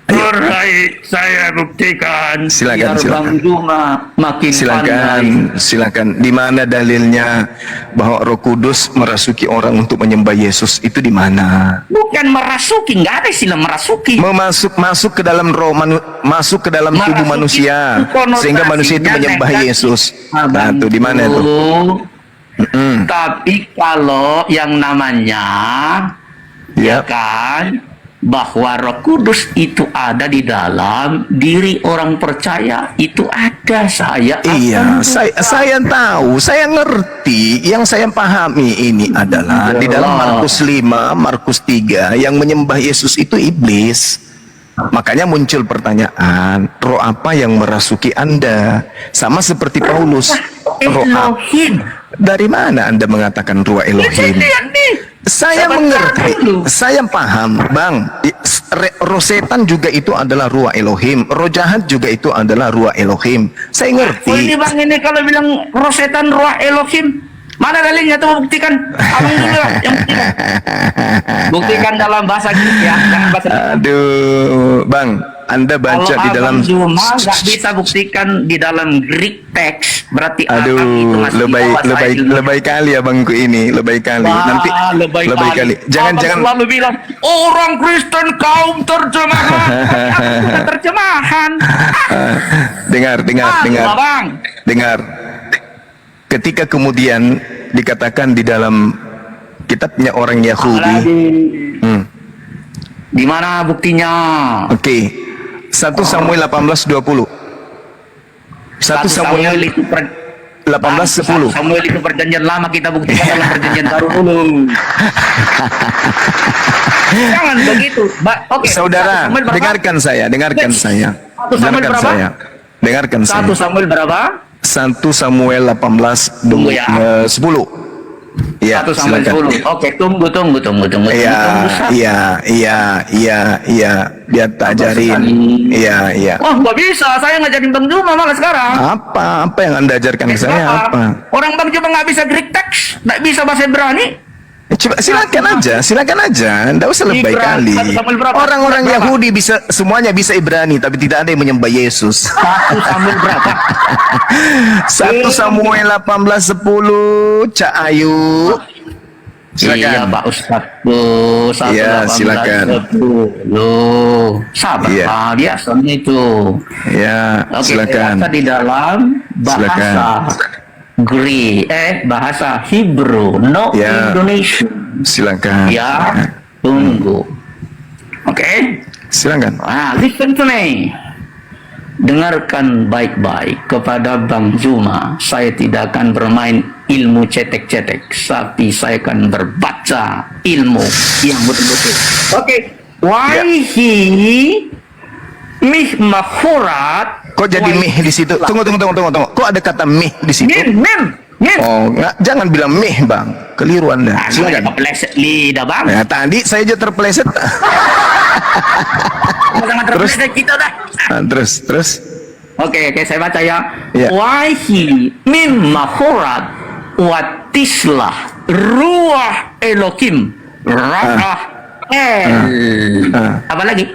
[SPEAKER 1] Alright, saya buktikan.
[SPEAKER 3] Silakan,
[SPEAKER 1] Biar
[SPEAKER 3] silakan.
[SPEAKER 1] Bang Juma makin
[SPEAKER 3] Silakan,
[SPEAKER 1] pandai.
[SPEAKER 3] silakan. Di mana dalilnya bahwa Roh Kudus merasuki orang untuk menyembah Yesus? Itu di mana?
[SPEAKER 1] Bukan merasuki, nggak ada istilah merasuki.
[SPEAKER 3] Masuk ke dalam masuk ke dalam tubuh
[SPEAKER 1] Merasuki
[SPEAKER 3] manusia
[SPEAKER 1] itu konotasinya
[SPEAKER 3] sehingga manusia itu menyembah
[SPEAKER 1] negatif.
[SPEAKER 3] Yesus. Nah,
[SPEAKER 1] Bang
[SPEAKER 3] itu di mana
[SPEAKER 1] Ju.
[SPEAKER 3] itu?
[SPEAKER 1] Tapi kalau yang namanya
[SPEAKER 3] Ya.
[SPEAKER 1] ya kan, bahwa Roh Kudus itu ada di dalam diri orang percaya, itu ada. Saya
[SPEAKER 3] Iya,
[SPEAKER 1] akan
[SPEAKER 3] saya tahu, saya ngerti. Yang saya pahami ini adalah di dalam Markus 5, Markus 3 yang menyembah Yesus itu iblis. Makanya muncul pertanyaan, roh apa yang merasuki Anda? Sama seperti Paulus. Roh apa?
[SPEAKER 1] Elohim.
[SPEAKER 3] Dari mana Anda mengatakan roh Elohim?
[SPEAKER 1] Lihat nih.
[SPEAKER 3] Saya
[SPEAKER 1] Sebentar
[SPEAKER 3] mengerti,
[SPEAKER 1] dulu.
[SPEAKER 3] saya paham, Bang. Roh setan juga itu adalah ruah Elohim, roh jahat juga itu adalah ruah Elohim. Saya
[SPEAKER 1] Oh, ini
[SPEAKER 3] ngerti.
[SPEAKER 1] Bang, ini kalau bilang roh setan, roh Elohim, mana dalilnya tuh, buktikan. Abang dulu lah yang buktikan. Buktikan dalam bahasa Greek ya, jangan bahasa Indonesia.
[SPEAKER 3] Aduh, Bang, Anda baca
[SPEAKER 1] Kalau
[SPEAKER 3] di dalam.
[SPEAKER 1] Abang Juma nggak bisa buktikan di dalam Greek text, berarti Abang itu
[SPEAKER 3] Aduh,
[SPEAKER 1] masih di
[SPEAKER 3] lebay,
[SPEAKER 1] bawah saya
[SPEAKER 3] lebay,
[SPEAKER 1] ilmu.
[SPEAKER 3] lebay kali abangku ini, lebay kali.
[SPEAKER 1] Wah,
[SPEAKER 3] Nanti
[SPEAKER 1] lebay
[SPEAKER 3] kali. Jangan,
[SPEAKER 1] Abang
[SPEAKER 3] jangan.
[SPEAKER 1] selalu bilang orang Kristen kaum terjemahan. Aku bukan terjemahan.
[SPEAKER 3] Dengar,
[SPEAKER 1] Malu, Abang.
[SPEAKER 3] dengar. Ketika kemudian dikatakan di dalam kitabnya orang Yahudi, hmm,
[SPEAKER 1] Di mana buktinya?
[SPEAKER 3] oke, 1 Samuel 18:20. 1 Samuel
[SPEAKER 1] itu
[SPEAKER 3] 18:10.
[SPEAKER 1] Samuel itu perjanjian lama, kita buktikan dalam perjanjian baru dulu. Jangan begitu. Oke.
[SPEAKER 3] Saudara,
[SPEAKER 1] 1 Samuel berapa?
[SPEAKER 3] dengarkan saya.
[SPEAKER 1] 1 Samuel
[SPEAKER 3] Dengarkan
[SPEAKER 1] berapa?
[SPEAKER 3] saya. Dengarkan
[SPEAKER 1] 1
[SPEAKER 3] saya.
[SPEAKER 1] Samuel berapa?
[SPEAKER 3] 1 Samuel 18
[SPEAKER 1] Tunggu ya.
[SPEAKER 3] 10. Ya,
[SPEAKER 1] 1 Samuel
[SPEAKER 3] silakan.
[SPEAKER 1] 10. Oke, tunggu. Tunggu,
[SPEAKER 3] Iya. Biar tak ajarin. Iya.
[SPEAKER 1] Oh, nggak bisa. Saya ngajarin Bang Juma malah sekarang.
[SPEAKER 3] Apa yang Anda ajarkan ke saya?
[SPEAKER 1] Kenapa?
[SPEAKER 3] Apa?
[SPEAKER 1] Orang Bang Juma nggak bisa Greek text, nggak bisa bahasa Ibrani.
[SPEAKER 3] Coba silakan aja. Enggak usah lebay
[SPEAKER 1] Ibrani,
[SPEAKER 3] kali.
[SPEAKER 1] 1 Samuel berapa?
[SPEAKER 3] Orang-orang
[SPEAKER 1] Berapa?
[SPEAKER 3] Yahudi semuanya bisa Ibrani, tapi tidak ada yang menyembah Yesus.
[SPEAKER 1] 1 Samuel berapa?
[SPEAKER 3] 1 Samuel 18:10, Cak Ayu. Silakan.
[SPEAKER 1] Iya Pak Ustadz. Tuh, 1
[SPEAKER 3] Iya,
[SPEAKER 1] 18
[SPEAKER 3] silakan.
[SPEAKER 1] 10. Sabar
[SPEAKER 3] Iya.
[SPEAKER 1] Pak, biasanya itu.
[SPEAKER 3] Ya,
[SPEAKER 1] Oke,
[SPEAKER 3] silakan.
[SPEAKER 1] bahasa di dalam bahasa bahasa Hebrew, no
[SPEAKER 3] Ya.
[SPEAKER 1] Indonesian.
[SPEAKER 3] Silakan.
[SPEAKER 1] Ya, tunggu. Oke.
[SPEAKER 3] Silakan.
[SPEAKER 1] Nah, listen to me. Dengarkan baik-baik kepada Bang Juma. Saya tidak akan bermain ilmu cetek-cetek, tapi saya akan berbaca ilmu yang betul-betul. Oke. Why he mih mahurat.
[SPEAKER 3] Kok jadi mih di situ? Tunggu. Kok ada kata mih di situ?
[SPEAKER 1] Mim.
[SPEAKER 3] Oh, jangan bilang mih, Bang. Keliru Anda. Silakan.
[SPEAKER 1] Kepleset lidah Bang.
[SPEAKER 3] Ya, tadi saya aja terpeleset.
[SPEAKER 1] Jangan terpleset kita dah.
[SPEAKER 3] Nah, terus.
[SPEAKER 1] Oke, saya baca ya.
[SPEAKER 3] Ya.
[SPEAKER 1] Wahi mimma hurat watislah ruah Elohim ra'ah apa lagi?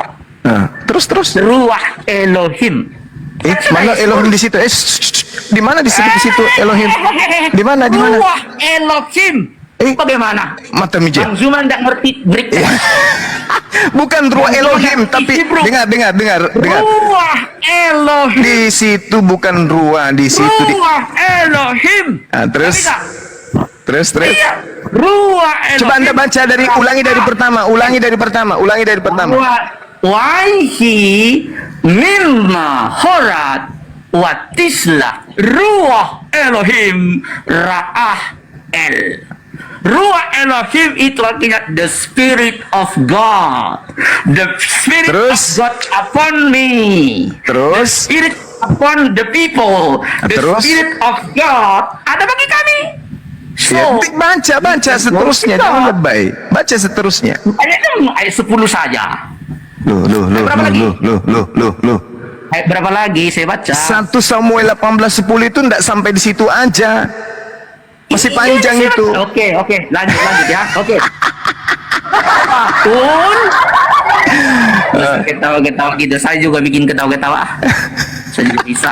[SPEAKER 3] Nah, terus.
[SPEAKER 1] Ruah Elohim.
[SPEAKER 3] Mana Elohim di situ? Di mana disebut di situ Elohim? Di mana?
[SPEAKER 1] Ruah Elohim. Bagaimana?
[SPEAKER 3] Mata mija.
[SPEAKER 1] Bang Zuma tidak ngerti Greek.
[SPEAKER 3] Bukan ruah Elohim, tapi dengar.
[SPEAKER 1] Ruah Elohim.
[SPEAKER 3] Di situ bukan ruah, di situ di.
[SPEAKER 1] Ruah Elohim.
[SPEAKER 3] Nah, terus.
[SPEAKER 1] Iya. Ruah Elohim.
[SPEAKER 3] Coba Anda baca ulangi dari pertama.
[SPEAKER 1] Waihi mimma horat watislah ruah Elohim ra'ah el. Ruah Elohim itu artinya the Spirit of God. The Spirit
[SPEAKER 3] Terus?
[SPEAKER 1] of God upon me.
[SPEAKER 3] Terus?
[SPEAKER 1] Spirit upon the people. The
[SPEAKER 3] Terus?
[SPEAKER 1] Spirit of God ada bagi kami. So,
[SPEAKER 3] Ya, baca seterusnya, jangan lebay. Baca seterusnya.
[SPEAKER 1] ayat 10 saja.
[SPEAKER 3] Loh.
[SPEAKER 1] Ayat berapa lagi saya baca?
[SPEAKER 3] 1 Samuel 18:10 itu enggak sampai di situ aja. Masih panjang
[SPEAKER 1] Iya,
[SPEAKER 3] itu.
[SPEAKER 1] Oke, lanjut ya. Oke. Pun ketawa-ketawa gitu. Saya juga bikin ketawa-ketawa. Saya juga bisa.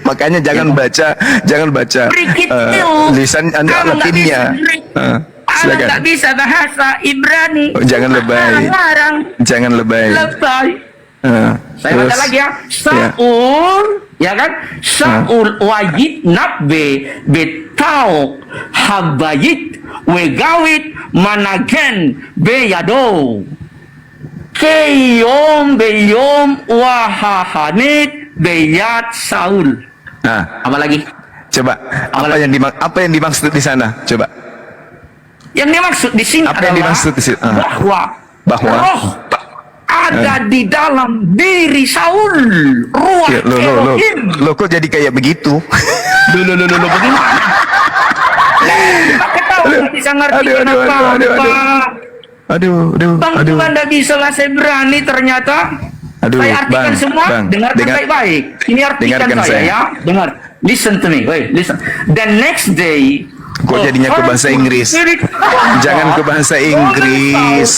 [SPEAKER 3] Makanya jangan baca lisan Anda Latinnya.
[SPEAKER 1] Kalau nggak
[SPEAKER 3] Silakan.
[SPEAKER 1] bisa bahasa Ibrani.
[SPEAKER 3] Oh, jangan lebay. Jangan lebay.
[SPEAKER 1] Saya baca lagi ya. Saul, ya kan? Saul wajib nabe betau habayit wegawit managen beyado. Keyom beyom wahahanit beyat Saul.
[SPEAKER 3] Nah,
[SPEAKER 1] Apa lagi?
[SPEAKER 3] coba apa yang dimaksud di sana? Coba.
[SPEAKER 1] Yang dimaksud di sini
[SPEAKER 3] Apa yang
[SPEAKER 1] adalah
[SPEAKER 3] dimaksud di sini?
[SPEAKER 1] bahwa roh ada di dalam diri Saul. Ruah
[SPEAKER 3] Ya,
[SPEAKER 1] Elohim.
[SPEAKER 3] lo kok jadi kayak begitu?
[SPEAKER 1] Lo bagaimana? Ketawa bisa ngerti kenapa?
[SPEAKER 3] Aduh.
[SPEAKER 1] Bang, Anda bisa bahasa Ibrani ternyata.
[SPEAKER 3] Aduh,
[SPEAKER 1] Saya artikan
[SPEAKER 3] Bang,
[SPEAKER 1] semua.
[SPEAKER 3] Bang,
[SPEAKER 1] Dengarkan baik-baik. Ini artikan
[SPEAKER 3] dengarkan
[SPEAKER 1] saya
[SPEAKER 3] saya.
[SPEAKER 1] ya. Dengar. Listen to me. Wait, listen. The next day.
[SPEAKER 3] Kok jadinya ke bahasa Inggris? Jangan ke bahasa Inggris.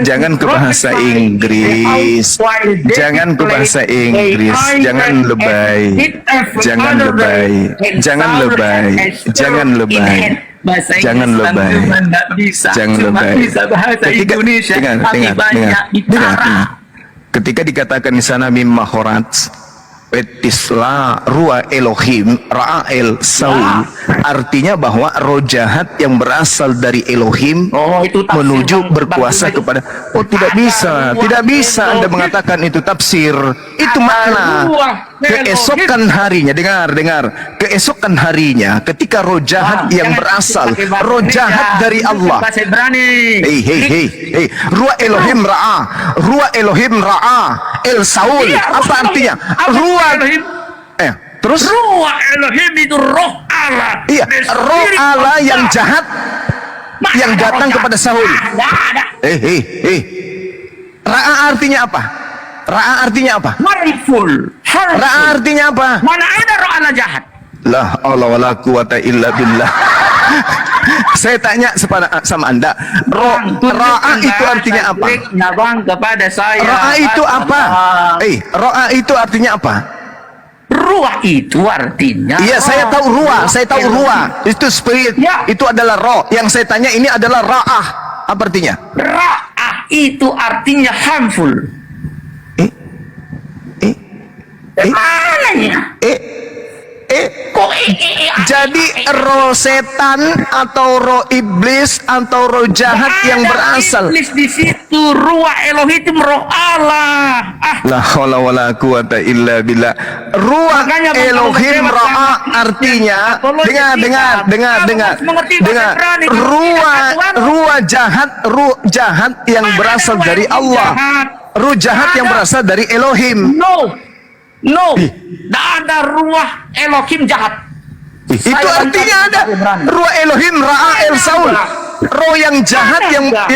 [SPEAKER 3] Jangan ke bahasa Inggris. Jangan ke bahasa Inggris. Jangan lebay. Jangan lebay. Jangan lebay. Jangan lebay.
[SPEAKER 1] Bahasa
[SPEAKER 3] Jangan
[SPEAKER 1] Inggris
[SPEAKER 3] lebay.
[SPEAKER 1] teman-teman nggak bisa.
[SPEAKER 3] Jangan
[SPEAKER 1] Cuma
[SPEAKER 3] lebay.
[SPEAKER 1] bisa bahasa Indonesia. Tapi banyak bicara.
[SPEAKER 3] Ketika dikatakan di sana mimma horat Betisla Ruah Elohim Ra'el Saul, artinya bahwa roh jahat yang berasal dari Elohim
[SPEAKER 1] Oh, itu tafsir,
[SPEAKER 3] menuju
[SPEAKER 1] Bang.
[SPEAKER 3] berkuasa
[SPEAKER 1] Bang,
[SPEAKER 3] kepada. Oh, tidak bisa Anda mengatakan itu tafsir. Itu makna keesokan harinya. Dengar, keesokan harinya ketika roh jahat yang berasal, roh jahat dari Allah.
[SPEAKER 1] Bahasa Ibrani.
[SPEAKER 3] Hei, Ruah Elohim Ra'a El Saul.
[SPEAKER 1] Iya,
[SPEAKER 3] Apa artinya?
[SPEAKER 1] Ruah Elohim.
[SPEAKER 3] Terus?
[SPEAKER 1] Ruah Elohim itu roh Allah.
[SPEAKER 3] Iya,
[SPEAKER 1] The
[SPEAKER 3] roh
[SPEAKER 1] Spirit
[SPEAKER 3] Allah
[SPEAKER 1] of
[SPEAKER 3] yang
[SPEAKER 1] God.
[SPEAKER 3] jahat
[SPEAKER 1] Mana
[SPEAKER 3] yang
[SPEAKER 1] ada
[SPEAKER 3] datang
[SPEAKER 1] roh
[SPEAKER 3] kepada
[SPEAKER 1] jahat?
[SPEAKER 3] Saul.
[SPEAKER 1] Ada.
[SPEAKER 3] Ra'a artinya apa? Ra'a artinya apa?
[SPEAKER 1] Harmful.
[SPEAKER 3] Ra'a artinya apa?
[SPEAKER 1] Mana ada roh Allah jahat?
[SPEAKER 3] La haula wala quwata illa billah. Saya tanya sama Anda, Ra'a itu artinya apa?
[SPEAKER 1] Bang, kepada saya.
[SPEAKER 3] Ra'a itu apa? Ra'a itu artinya apa?
[SPEAKER 1] Ruah itu artinya.
[SPEAKER 3] Iya, saya tahu ruah. Itu spirit.
[SPEAKER 1] Ya.
[SPEAKER 3] Itu adalah roh. Yang saya tanya ini adalah ra'ah. Apa artinya?
[SPEAKER 1] Ra'ah itu artinya harmful. Mananya? Kok
[SPEAKER 3] Jadi roh setan atau roh iblis atau roh jahat yang berasal.
[SPEAKER 1] Iblis di situ, ruah Elohim roh Allah.
[SPEAKER 3] La haula wala quwata illa billah. Ruah
[SPEAKER 1] Makanya, Bang,
[SPEAKER 3] Elohim
[SPEAKER 1] kalau
[SPEAKER 3] ra'a
[SPEAKER 1] saya
[SPEAKER 3] artinya dengar.
[SPEAKER 1] mengerti bahasa Ibrani,
[SPEAKER 3] Ruh jahat yang
[SPEAKER 1] Mana
[SPEAKER 3] berasal
[SPEAKER 1] ruah
[SPEAKER 3] dari
[SPEAKER 1] yang
[SPEAKER 3] Allah.
[SPEAKER 1] jahat?
[SPEAKER 3] Ruh jahat yang
[SPEAKER 1] Ada.
[SPEAKER 3] berasal dari Elohim.
[SPEAKER 1] No, tidak ada ruah Elohim jahat.
[SPEAKER 3] Itu
[SPEAKER 1] Saya
[SPEAKER 3] artinya
[SPEAKER 1] baca
[SPEAKER 3] ada
[SPEAKER 1] bahasa Ibrani.
[SPEAKER 3] ruh Elohim ra'a el Saul. Roh yang jahat
[SPEAKER 1] Ada
[SPEAKER 3] yang
[SPEAKER 1] enggak?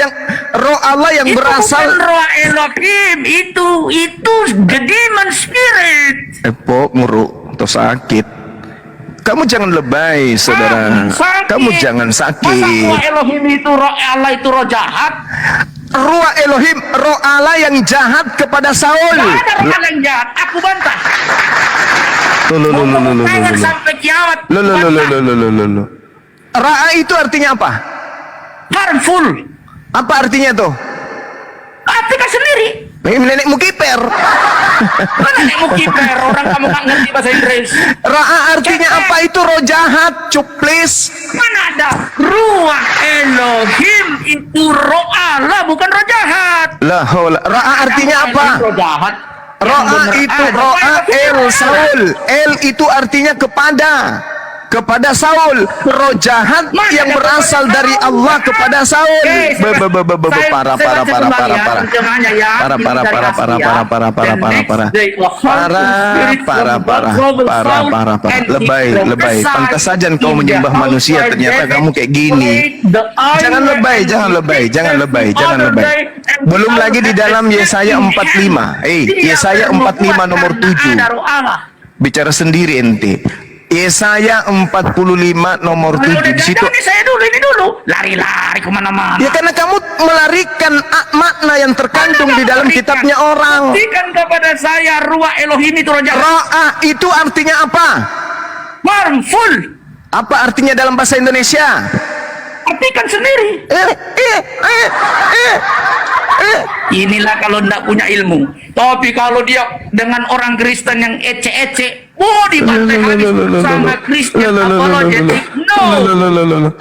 [SPEAKER 3] roh Allah yang
[SPEAKER 1] Itu
[SPEAKER 3] berasal.
[SPEAKER 1] bukan roh Elohim, itu the demon spirit.
[SPEAKER 3] Pok nguruk atau sakit. Kamu jangan lebay, saudara.
[SPEAKER 1] Sakit.
[SPEAKER 3] Kamu jangan
[SPEAKER 1] Masa
[SPEAKER 3] sakit.
[SPEAKER 1] roh Elohim itu roh Allah itu roh jahat?
[SPEAKER 3] Ruah Elohim, roh Allah yang jahat kepada Saul.
[SPEAKER 1] Tidak ada roh Allah yang jahat. Aku bantah. Jangan sampai kiamat.
[SPEAKER 3] Lo. Ra'a itu artinya apa?
[SPEAKER 1] Harmful.
[SPEAKER 3] Apa artinya tuh?
[SPEAKER 1] Artikan sendiri.
[SPEAKER 3] Nenekmu kiper.
[SPEAKER 1] Mana nemu kiper? Orang kamu nggak ngerti bahasa Inggris.
[SPEAKER 3] Ra'a artinya apa? Itu roh jahat. Cuk please.
[SPEAKER 1] Mana ada ruah Elohim itu roh Allah bukan roh jahat.
[SPEAKER 3] Lah, Ra'a artinya apa?
[SPEAKER 1] Roh jahat.
[SPEAKER 3] Ro'a itu Ro'a El Saul. El itu artinya kepada. kepada Saul, roh jahat yang berasal dari Allah kepada Saul. Para lebay. Pantas saja kau menyembah manusia, ternyata kamu kayak gini. Jangan lebay. Belum lagi di dalam Yesaya 45. Yesaya 45 nomor 7. Bicara sendiri ente. Yesaya 45 nomor 7 di situ.
[SPEAKER 1] Ini dulu. Lari-lari kemana-mana.
[SPEAKER 3] Ya karena kamu melarikan makna yang terkandung di dalam kitabnya orang.
[SPEAKER 1] Buktikan kepada saya ruah Elohim itu roh jahat.
[SPEAKER 3] Ro'ah itu artinya apa?
[SPEAKER 1] Harmful.
[SPEAKER 3] Apa artinya dalam bahasa Indonesia?
[SPEAKER 1] Artikan sendiri. Inilah kalau tidak punya ilmu. Tapi kalau dia dengan orang Kristen yang ece-ece, dibantai habis sama Kristen apologetik. No.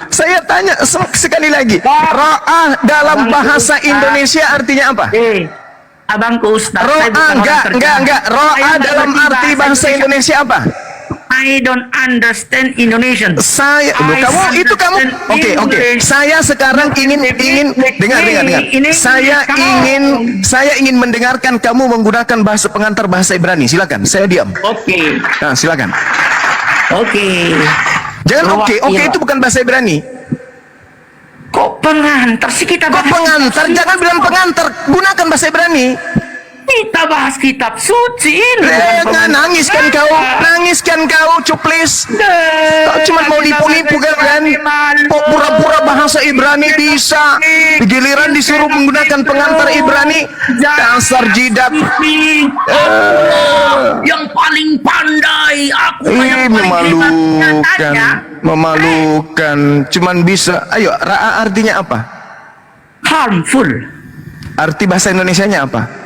[SPEAKER 3] Saya tanya sekali lagi. Ro'ah dalam bahasa Indonesia artinya apa?
[SPEAKER 1] Abangku Ustaz.
[SPEAKER 3] Ro'ah enggak. Ro'ah dalam arti bahasa Indonesia apa?
[SPEAKER 1] I don't understand Indonesian.
[SPEAKER 3] Oke. Saya sekarang ingin dengar. Saya ingin mendengarkan kamu menggunakan bahasa pengantar bahasa Ibrani. Silakan. Saya diam.
[SPEAKER 1] Oke.
[SPEAKER 3] Nah, silakan.
[SPEAKER 1] Oke.
[SPEAKER 3] Jangan oke itu bukan bahasa Ibrani.
[SPEAKER 1] Kok pengantar sih kita bahas?
[SPEAKER 3] Kok pengantar? Jangan bilang pengantar. Gunakan bahasa Ibrani.
[SPEAKER 1] Kita bahas kitab suci ini.
[SPEAKER 3] Nangis kan kau, cuplis. Kau cuma mau nipu-nipu kan? Kok pura-pura bahasa Ibrani bisa? Giliran disuruh menggunakan pengantar Ibrani, dasar jidat.
[SPEAKER 1] Yang paling pandai, aku yang paling hebat.
[SPEAKER 3] Memalukan. Cuman bisa. Ayo, ra'a artinya apa?
[SPEAKER 1] Harmful.
[SPEAKER 3] Arti bahasa Indonesianya apa?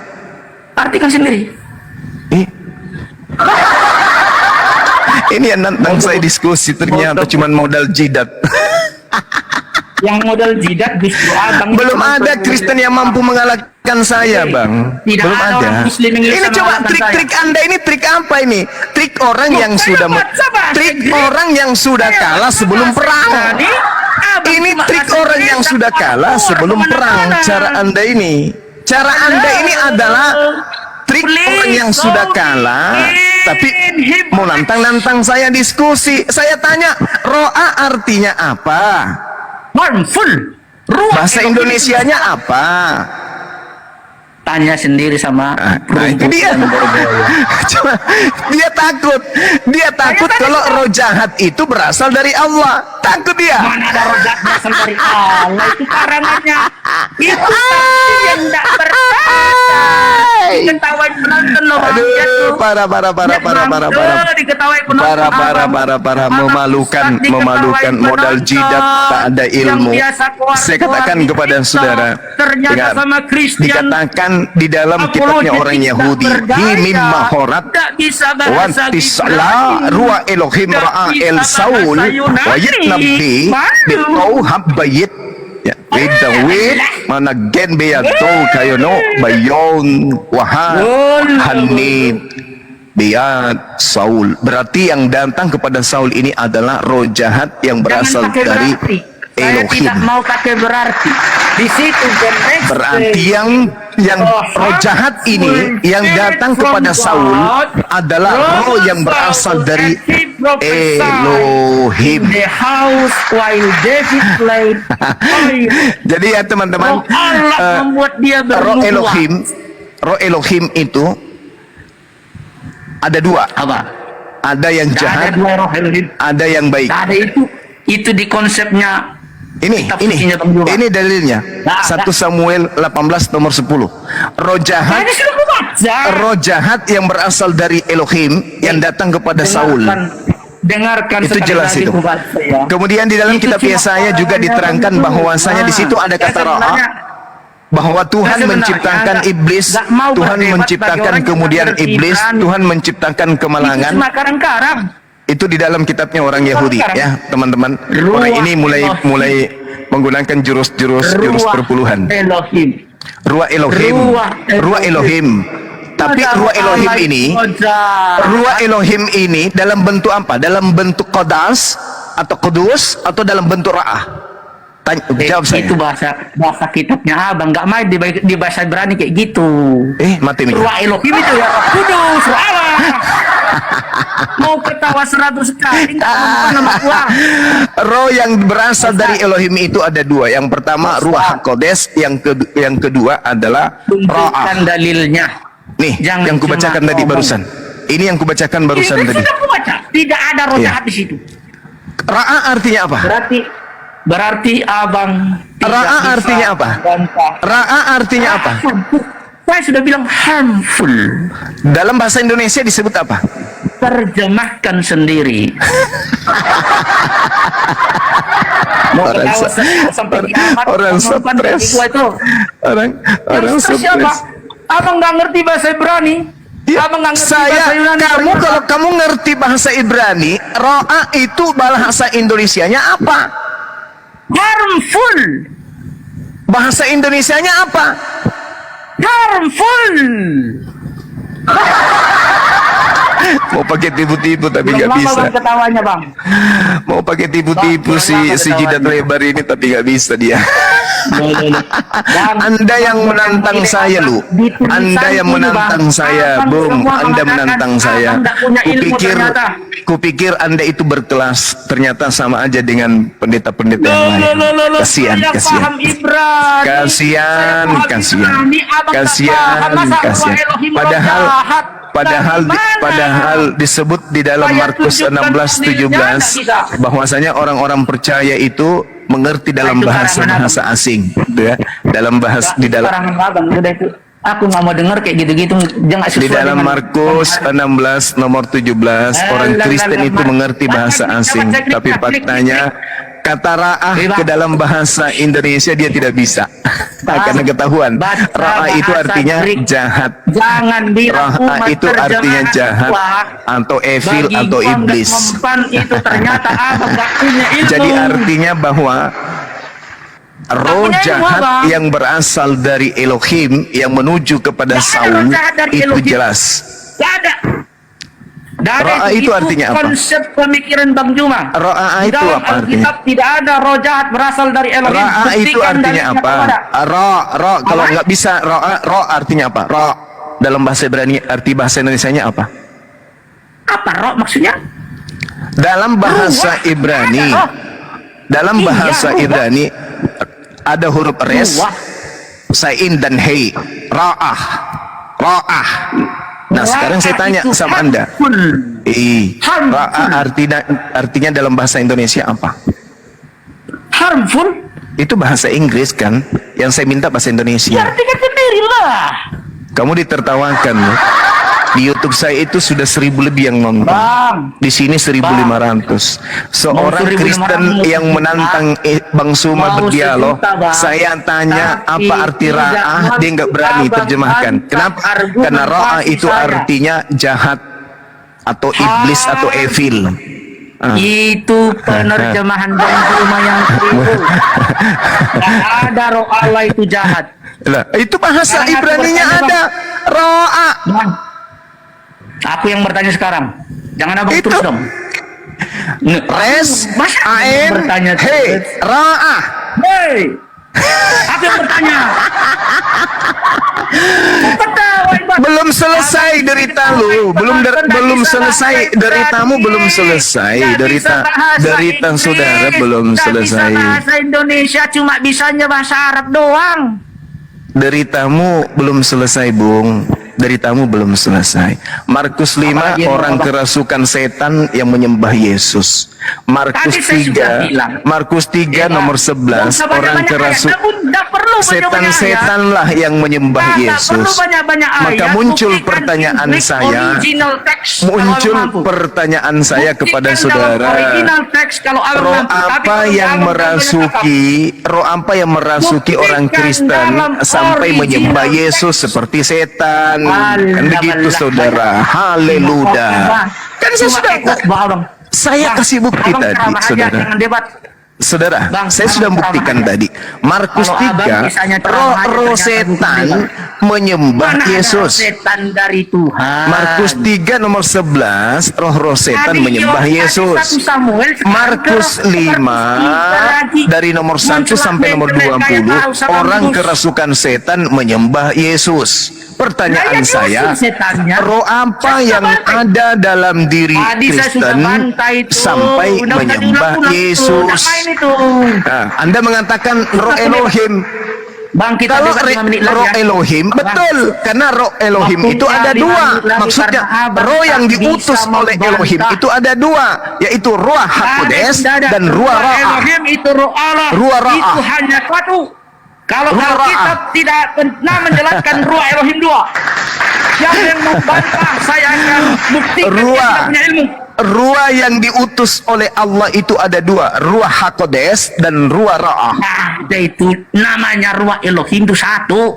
[SPEAKER 1] Artikan sendiri.
[SPEAKER 3] Ini yang nantang saya diskusi, ternyata cuma modal jidat.
[SPEAKER 1] Yang modal jidat justru abang.
[SPEAKER 3] Belum ada Kristen yang mampu mengalahkan saya, Bang. Belum ada. Ini coba trik-trik Anda ini trik apa ini? Trik orang yang sudah kalah sebelum perang. Ini trik orang yang sudah kalah sebelum perang. Cara Anda ini adalah trik orang yang sudah kalah, tapi mau nantang saya diskusi. Saya tanya, ro'a artinya apa?
[SPEAKER 1] Harmful.
[SPEAKER 3] Bahasa Indonesianya apa?
[SPEAKER 1] Tanya sendiri sama
[SPEAKER 3] itu dia. Cuma dia takut kalau roh jahat itu berasal dari Allah. Takut dia.
[SPEAKER 1] Mana ada roh jahat berasal dari Allah? Itu karangannya. Itu yang tidak berkata. Diketahui penonton
[SPEAKER 3] Aduh, para memalukan modal jidat, tak ada ilmu. Saya katakan kepada saudara, dengar, dikatakan di dalam kitabnya orang Yahudi, mimma horat wantisla ruwa Elohim ra'a el Saul wa yitnabi bitau habbayit Widawit managen beyato kayo no bayon wahan hanid biyat Saul. Berarti yang datang kepada Saul ini adalah roh jahat yang berasal dari Elohim.
[SPEAKER 1] Saya tidak mau pakai berarti. Di situ
[SPEAKER 3] berarti yang roh jahat ini yang datang kepada Saul adalah roh yang berasal dari Elohim. Jadi ya teman-teman, roh Elohim itu ada dua.
[SPEAKER 1] Apa?
[SPEAKER 3] Ada yang jahat, ada yang baik.
[SPEAKER 1] Ada itu di konsepnya.
[SPEAKER 3] Ini dalilnya. 1 Samuel 18 nomor 10. Roh jahat yang berasal dari Elohim yang datang kepada Saul.
[SPEAKER 1] Dengarkan
[SPEAKER 3] itu jelas itu. Kemudian di dalam kitab Yesaya juga diterangkan bahwasanya di situ ada kata ro'ah, bahwa Tuhan menciptakan iblis, Tuhan menciptakan kemudian iblis, Tuhan menciptakan kemalangan. Itu di dalam kitabnya orang Yahudi, ya teman-teman. Orang ini mulai menggunakan jurus perpuluhan. Ruah Elohim. Tapi Tapi ruh Elohim ini, ruh Elohim ini dalam bentuk apa? Dalam bentuk kodas atau kudus atau dalam bentuk ra'ah? Jawab saya.
[SPEAKER 1] Itu bahasa kitabnya abang, nggak main di bahasa Ibrani kayak gitu.
[SPEAKER 3] Mati
[SPEAKER 1] Ruh Elohim itu ya kudus, ruh Allah. Mau ketawa 100 kali nggak mau nama gua.
[SPEAKER 3] Roh yang berasal dari Elohim itu ada dua. Yang pertama Ruach Kodes, yang kedua adalah
[SPEAKER 1] Tunjukkan
[SPEAKER 3] Ra'ah.
[SPEAKER 1] dalilnya.
[SPEAKER 3] Nih,
[SPEAKER 1] Jangan
[SPEAKER 3] yang kubacakan
[SPEAKER 1] cuma
[SPEAKER 3] tadi
[SPEAKER 1] ngomong.
[SPEAKER 3] barusan. Ini yang kubacakan barusan
[SPEAKER 1] Ini
[SPEAKER 3] tadi.
[SPEAKER 1] sudah aku baca. Tidak ada roh
[SPEAKER 3] Iya.
[SPEAKER 1] jahat di situ.
[SPEAKER 3] Ra'ah artinya apa?
[SPEAKER 1] Berarti abang tidak
[SPEAKER 3] Ra'ah
[SPEAKER 1] bisa
[SPEAKER 3] artinya apa?
[SPEAKER 1] bantah.
[SPEAKER 3] Ra'ah artinya apa?
[SPEAKER 1] Saya sudah bilang harmful.
[SPEAKER 3] Dalam bahasa Indonesia disebut apa?
[SPEAKER 1] Terjemahkan sendiri. Mau
[SPEAKER 3] Orang
[SPEAKER 1] ketawa sampai kiamat.
[SPEAKER 3] orang
[SPEAKER 1] nonton
[SPEAKER 3] stres.
[SPEAKER 1] TV gua itu.
[SPEAKER 3] Orang
[SPEAKER 1] Yang stres siapa?
[SPEAKER 3] stres.
[SPEAKER 1] Abang nggak ngerti bahasa Ibrani.
[SPEAKER 3] Ya,
[SPEAKER 1] Abang nggak ngerti bahasa
[SPEAKER 3] saya,
[SPEAKER 1] Yunani.
[SPEAKER 3] kamu kalau kamu ngerti bahasa Ibrani, Ro'a itu bahasa Indonesianya apa?
[SPEAKER 1] harmful.
[SPEAKER 3] Bahasa Indonesianya apa?
[SPEAKER 1] Harmful.
[SPEAKER 3] Mau pakai tipu-tipu tapi
[SPEAKER 1] Belum
[SPEAKER 3] nggak
[SPEAKER 1] lama
[SPEAKER 3] bisa.
[SPEAKER 1] bang ketawanya bang.
[SPEAKER 3] Mau pakai tipu-tipu
[SPEAKER 1] Bang,
[SPEAKER 3] si
[SPEAKER 1] belum lama
[SPEAKER 3] si jidat
[SPEAKER 1] ketawanya.
[SPEAKER 3] lebar ini tapi nggak bisa dia.
[SPEAKER 1] Dan
[SPEAKER 3] Anda yang menantang saya, lu. Anda yang menantang saya, Bung. Anda menantang saya. Kupikir Anda itu berkelas, ternyata sama aja dengan pendeta-pendeta yang lain. Kasihan, kasihan. Kasihan, kasihan. Kasihan. Padahal disebut di dalam Markus 16:17 bahwasanya orang-orang percaya itu mengerti dalam bahasa asing, gitu ya. Di dalam
[SPEAKER 1] aku nggak mau dengar kayak gitu-gitu, jangan sesuai
[SPEAKER 3] di dalam
[SPEAKER 1] dengan-
[SPEAKER 3] Markus 16 nomor 17 orang Kristen itu mengerti bahasa asing, tapi faktanya kata ra'ah ke dalam bahasa Indonesia dia tidak bisa. Karena ketahuan ra'ah itu artinya jahat.
[SPEAKER 1] Jangan bilang
[SPEAKER 3] Ra'ah
[SPEAKER 1] umat
[SPEAKER 3] itu artinya
[SPEAKER 1] terjemahan
[SPEAKER 3] jahat
[SPEAKER 1] Allah.
[SPEAKER 3] atau evil
[SPEAKER 1] Bagi
[SPEAKER 3] atau
[SPEAKER 1] gua nggak
[SPEAKER 3] iblis.
[SPEAKER 1] mempan itu ternyata abang nggak punya ilmu.
[SPEAKER 3] Jadi artinya bahwa roh
[SPEAKER 1] punya ilmu,
[SPEAKER 3] jahat
[SPEAKER 1] Abang.
[SPEAKER 3] yang berasal dari Elohim yang menuju kepada
[SPEAKER 1] Nggak ada
[SPEAKER 3] Saul
[SPEAKER 1] roh jahat dari
[SPEAKER 3] itu
[SPEAKER 1] Elohim.
[SPEAKER 3] jelas.
[SPEAKER 1] Nggak ada. Dari
[SPEAKER 3] Ra'ah itu artinya apa?
[SPEAKER 1] Konsep pemikiran Bang Juma.
[SPEAKER 3] Ra'ah
[SPEAKER 1] Di
[SPEAKER 3] itu
[SPEAKER 1] dalam
[SPEAKER 3] apa artinya?
[SPEAKER 1] Alkitab tidak ada roh jahat berasal dari Elohim.
[SPEAKER 3] Ra'ah itu
[SPEAKER 1] Buktikan
[SPEAKER 3] artinya
[SPEAKER 1] dalilnya
[SPEAKER 3] apa?
[SPEAKER 1] kepada.
[SPEAKER 3] Ro kalau
[SPEAKER 1] Apa?
[SPEAKER 3] nggak bisa ro artinya apa? Ro dalam bahasa Ibrani arti bahasa Indonesianya apa?
[SPEAKER 1] Apa roh maksudnya?
[SPEAKER 3] Dalam bahasa
[SPEAKER 1] Ruah.
[SPEAKER 3] Ibrani,
[SPEAKER 1] Ada roh.
[SPEAKER 3] dalam
[SPEAKER 1] Iya,
[SPEAKER 3] bahasa
[SPEAKER 1] ruah.
[SPEAKER 3] Ibrani ada huruf res,
[SPEAKER 1] Ruah.
[SPEAKER 3] sain dan hei. Ra'ah. Ra'ah. Nah, sekarang saya tanya
[SPEAKER 1] Itu
[SPEAKER 3] sama Anda.
[SPEAKER 1] harmful. Harmful.
[SPEAKER 3] Ra'ah artinya dalam bahasa Indonesia apa?
[SPEAKER 1] Harmful?
[SPEAKER 3] Itu bahasa Inggris kan? Yang saya minta bahasa
[SPEAKER 1] Ya
[SPEAKER 3] Indonesia.
[SPEAKER 1] artikan sendiri lah.
[SPEAKER 3] Kamu ditertawakan loh. Di YouTube saya itu sudah 1000 lebih yang nonton.
[SPEAKER 1] Bang.
[SPEAKER 3] Di sini 1500. Seorang
[SPEAKER 1] Mau 1500,
[SPEAKER 3] Kristen yang menantang Bang Suma
[SPEAKER 1] Mau
[SPEAKER 3] berdialog.
[SPEAKER 1] sejuta, Bang.
[SPEAKER 3] Saya tanya
[SPEAKER 1] Tapi
[SPEAKER 3] apa arti
[SPEAKER 1] tidak
[SPEAKER 3] ra'ah, dia nggak berani
[SPEAKER 1] mampu
[SPEAKER 3] terjemahkan.
[SPEAKER 1] bantah
[SPEAKER 3] Kenapa?
[SPEAKER 1] argumentasi
[SPEAKER 3] Karena ra'ah itu
[SPEAKER 1] saya.
[SPEAKER 3] artinya jahat atau iblis atau evil.
[SPEAKER 1] Itu penerjemahan Bang Juma yang keliru. Nggak ada roh Allah itu jahat.
[SPEAKER 3] Lah, itu bahasa
[SPEAKER 1] Sekarang aku
[SPEAKER 3] Ibraninya
[SPEAKER 1] bertanya,
[SPEAKER 3] ada. Ra'ah.
[SPEAKER 1] Bang, aku yang bertanya sekarang. Jangan abang
[SPEAKER 3] Itu.
[SPEAKER 1] terus dong.
[SPEAKER 3] Res,
[SPEAKER 1] Masa aku
[SPEAKER 3] ain,
[SPEAKER 1] bertanya
[SPEAKER 3] hei,
[SPEAKER 1] terus?
[SPEAKER 3] ra'ah.
[SPEAKER 1] Hei, aku yang bertanya. Ketawain, Bang.
[SPEAKER 3] Belum selesai derita lu, belum selesai deritamu belum selesai, derita saudara belum selesai.
[SPEAKER 1] Bahasa Indonesia cuma bisanya bahasa Arab doang.
[SPEAKER 3] Deritamu belum selesai, Bung. Deritamu belum selesai. Markus 5
[SPEAKER 1] Apalagi yang
[SPEAKER 3] orang
[SPEAKER 1] apa?
[SPEAKER 3] kerasukan setan yang menyembah Yesus. Markus
[SPEAKER 1] Tadi saya sudah
[SPEAKER 3] 3
[SPEAKER 1] bilang.
[SPEAKER 3] Markus 3 nomor 11 orang kerasukan setan-setan lah yang menyembah Yesus. Maka muncul pertanyaan saya, kepada saudara, roh apa yang merasuki orang Kristen sampai menyembah Yesus seperti setan? Kan begitu saudara. Haleluya. Kan saya kasih bukti tadi, saudara. Saudara,
[SPEAKER 1] Bang,
[SPEAKER 3] saya sudah
[SPEAKER 1] terang
[SPEAKER 3] buktikan
[SPEAKER 1] aja.
[SPEAKER 3] tadi. Markus
[SPEAKER 1] Kalau abang
[SPEAKER 3] 3,
[SPEAKER 1] misalnya terang aja,
[SPEAKER 3] roh
[SPEAKER 1] ternyata
[SPEAKER 3] setan,
[SPEAKER 1] bukan,
[SPEAKER 3] menyembah
[SPEAKER 1] Mana ada
[SPEAKER 3] Yesus.
[SPEAKER 1] setan dari Tuhan.
[SPEAKER 3] Markus 3 nomor 11, roh-roh setan
[SPEAKER 1] Tadi
[SPEAKER 3] menyembah
[SPEAKER 1] tadi
[SPEAKER 3] Yesus.
[SPEAKER 1] 1 Samuel,
[SPEAKER 3] Markus 5 dari nomor 1 sampai nomor 20, orang kerasukan setan menyembah Yesus. Pertanyaan saya, roh apa yang ada dalam diri
[SPEAKER 1] Tadi saya sudah
[SPEAKER 3] Kristen
[SPEAKER 1] bantai itu.
[SPEAKER 3] sampai
[SPEAKER 1] Udah
[SPEAKER 3] menyembah
[SPEAKER 1] ulang-ulang itu.
[SPEAKER 3] Yesus?
[SPEAKER 1] Udah main itu.
[SPEAKER 3] Nah, Anda mengatakan roh Elohim.
[SPEAKER 1] Bang, kita
[SPEAKER 3] Kalau
[SPEAKER 1] debat 5 menit lagi
[SPEAKER 3] roh
[SPEAKER 1] ya.
[SPEAKER 3] Elohim,
[SPEAKER 1] Bang,
[SPEAKER 3] betul, karena roh Elohim
[SPEAKER 1] waktunya
[SPEAKER 3] itu ada
[SPEAKER 1] 5
[SPEAKER 3] dua.
[SPEAKER 1] menit lagi
[SPEAKER 3] Maksudnya
[SPEAKER 1] karena abang
[SPEAKER 3] roh yang
[SPEAKER 1] tak
[SPEAKER 3] diutus
[SPEAKER 1] bisa
[SPEAKER 3] oleh Elohim
[SPEAKER 1] membantah.
[SPEAKER 3] itu ada dua, yaitu ruah Hakodes dan ruah Ra'ah.
[SPEAKER 1] Elohim itu roh Allah.
[SPEAKER 3] Ruah Ra'ah.
[SPEAKER 1] Itu hanya satu. Kalau
[SPEAKER 3] Ruah
[SPEAKER 1] Alkitab
[SPEAKER 3] Ra'ah.
[SPEAKER 1] tidak pernah menjelaskan ruah Elohim dua. Siapa yang membantah, saya akan buktikan dia
[SPEAKER 3] Ruah.
[SPEAKER 1] tidak punya ilmu.
[SPEAKER 3] Ruah yang diutus oleh Allah itu ada dua, ruah Hakodes dan ruah Ra'ah.
[SPEAKER 1] Nah, itu namanya ruah Elohim itu satu.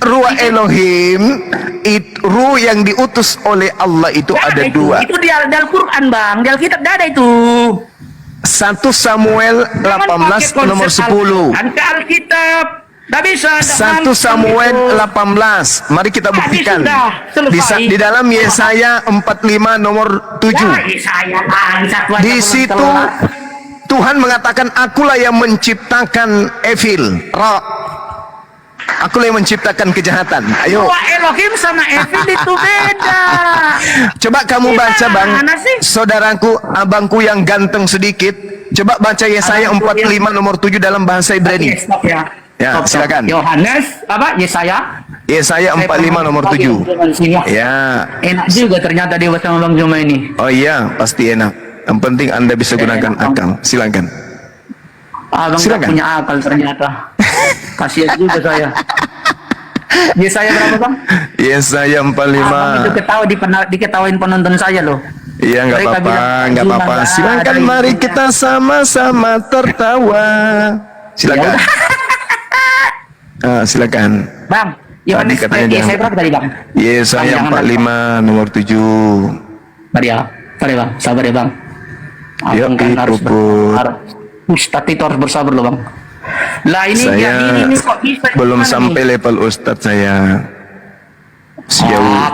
[SPEAKER 3] Ruah Elohim, ruh yang diutus oleh Allah itu
[SPEAKER 1] Nggak
[SPEAKER 3] ada
[SPEAKER 1] itu.
[SPEAKER 3] dua.
[SPEAKER 1] Itu di Al-Quran, Bang. Di Alkitab nggak ada itu.
[SPEAKER 3] 1 Samuel
[SPEAKER 1] Jangan
[SPEAKER 3] 18
[SPEAKER 1] pakai
[SPEAKER 3] nomor
[SPEAKER 1] konsep
[SPEAKER 3] 10.
[SPEAKER 1] Al-Quran ke Alkitab. Nggak bisa.
[SPEAKER 3] 1 Samuel 18. Mari kita
[SPEAKER 1] Tadi
[SPEAKER 3] buktikan.
[SPEAKER 1] sudah selesai.
[SPEAKER 3] Di dalam Yesaya 45 nomor 7. Di situ Tuhan mengatakan, akulah yang menciptakan Evil, Ra. Akulah yang menciptakan kejahatan. Ayo,
[SPEAKER 1] Ruah Elohim sama Evil itu beda.
[SPEAKER 3] coba kamu baca, Bang.
[SPEAKER 1] Gimana sih?
[SPEAKER 3] Saudaraku, abangku yang ganteng sedikit. Coba baca Yesaya
[SPEAKER 1] Abangku
[SPEAKER 3] 45 nomor 7 dalam bahasa Ibrani.
[SPEAKER 1] Stop ya.
[SPEAKER 3] Ya,
[SPEAKER 1] Stop.
[SPEAKER 3] silakan.
[SPEAKER 1] Yohanes apa? Yesaya.
[SPEAKER 3] Yesaya 45 nomor 7. Ya.
[SPEAKER 1] Enak juga ternyata dia sama Bang Joma ini.
[SPEAKER 3] Oh iya, pasti enak. Yang penting Anda bisa gunakan akal. Silakan.
[SPEAKER 1] Abang nggak
[SPEAKER 3] Silakan.
[SPEAKER 1] punya akal ternyata. Kasihan juga saya. Yesaya berapa, Bang?
[SPEAKER 3] Yesaya
[SPEAKER 1] Abang itu
[SPEAKER 3] 45.
[SPEAKER 1] diketawain penonton saya loh.
[SPEAKER 3] Iya, nggak
[SPEAKER 1] Mereka
[SPEAKER 3] apa-apa,
[SPEAKER 1] bilang,
[SPEAKER 3] nggak
[SPEAKER 1] "Cuma
[SPEAKER 3] apa-apa.
[SPEAKER 1] nggak
[SPEAKER 3] Silakan,
[SPEAKER 1] ada
[SPEAKER 3] mari
[SPEAKER 1] ilmunya."
[SPEAKER 3] kita sama-sama tertawa. Silakan. Silakan.
[SPEAKER 1] Bang, Yohanes
[SPEAKER 3] katanya jangan-
[SPEAKER 1] Yesaya berapa tadi, Bang?
[SPEAKER 3] Yesaya
[SPEAKER 1] Bang, jangan
[SPEAKER 3] 45 nomor 7.
[SPEAKER 1] Tadi ya, tadi Bang, sabar ya Bang.
[SPEAKER 3] Yuk,
[SPEAKER 1] Abang kan harus
[SPEAKER 3] Puput.
[SPEAKER 1] bersabar. Ustadz itu harus bersabar loh Bang. Lah ini
[SPEAKER 3] Saya
[SPEAKER 1] ini kok bisa
[SPEAKER 3] belum
[SPEAKER 1] gimana
[SPEAKER 3] sampai
[SPEAKER 1] nih?
[SPEAKER 3] level Ustadz saya. Sejauh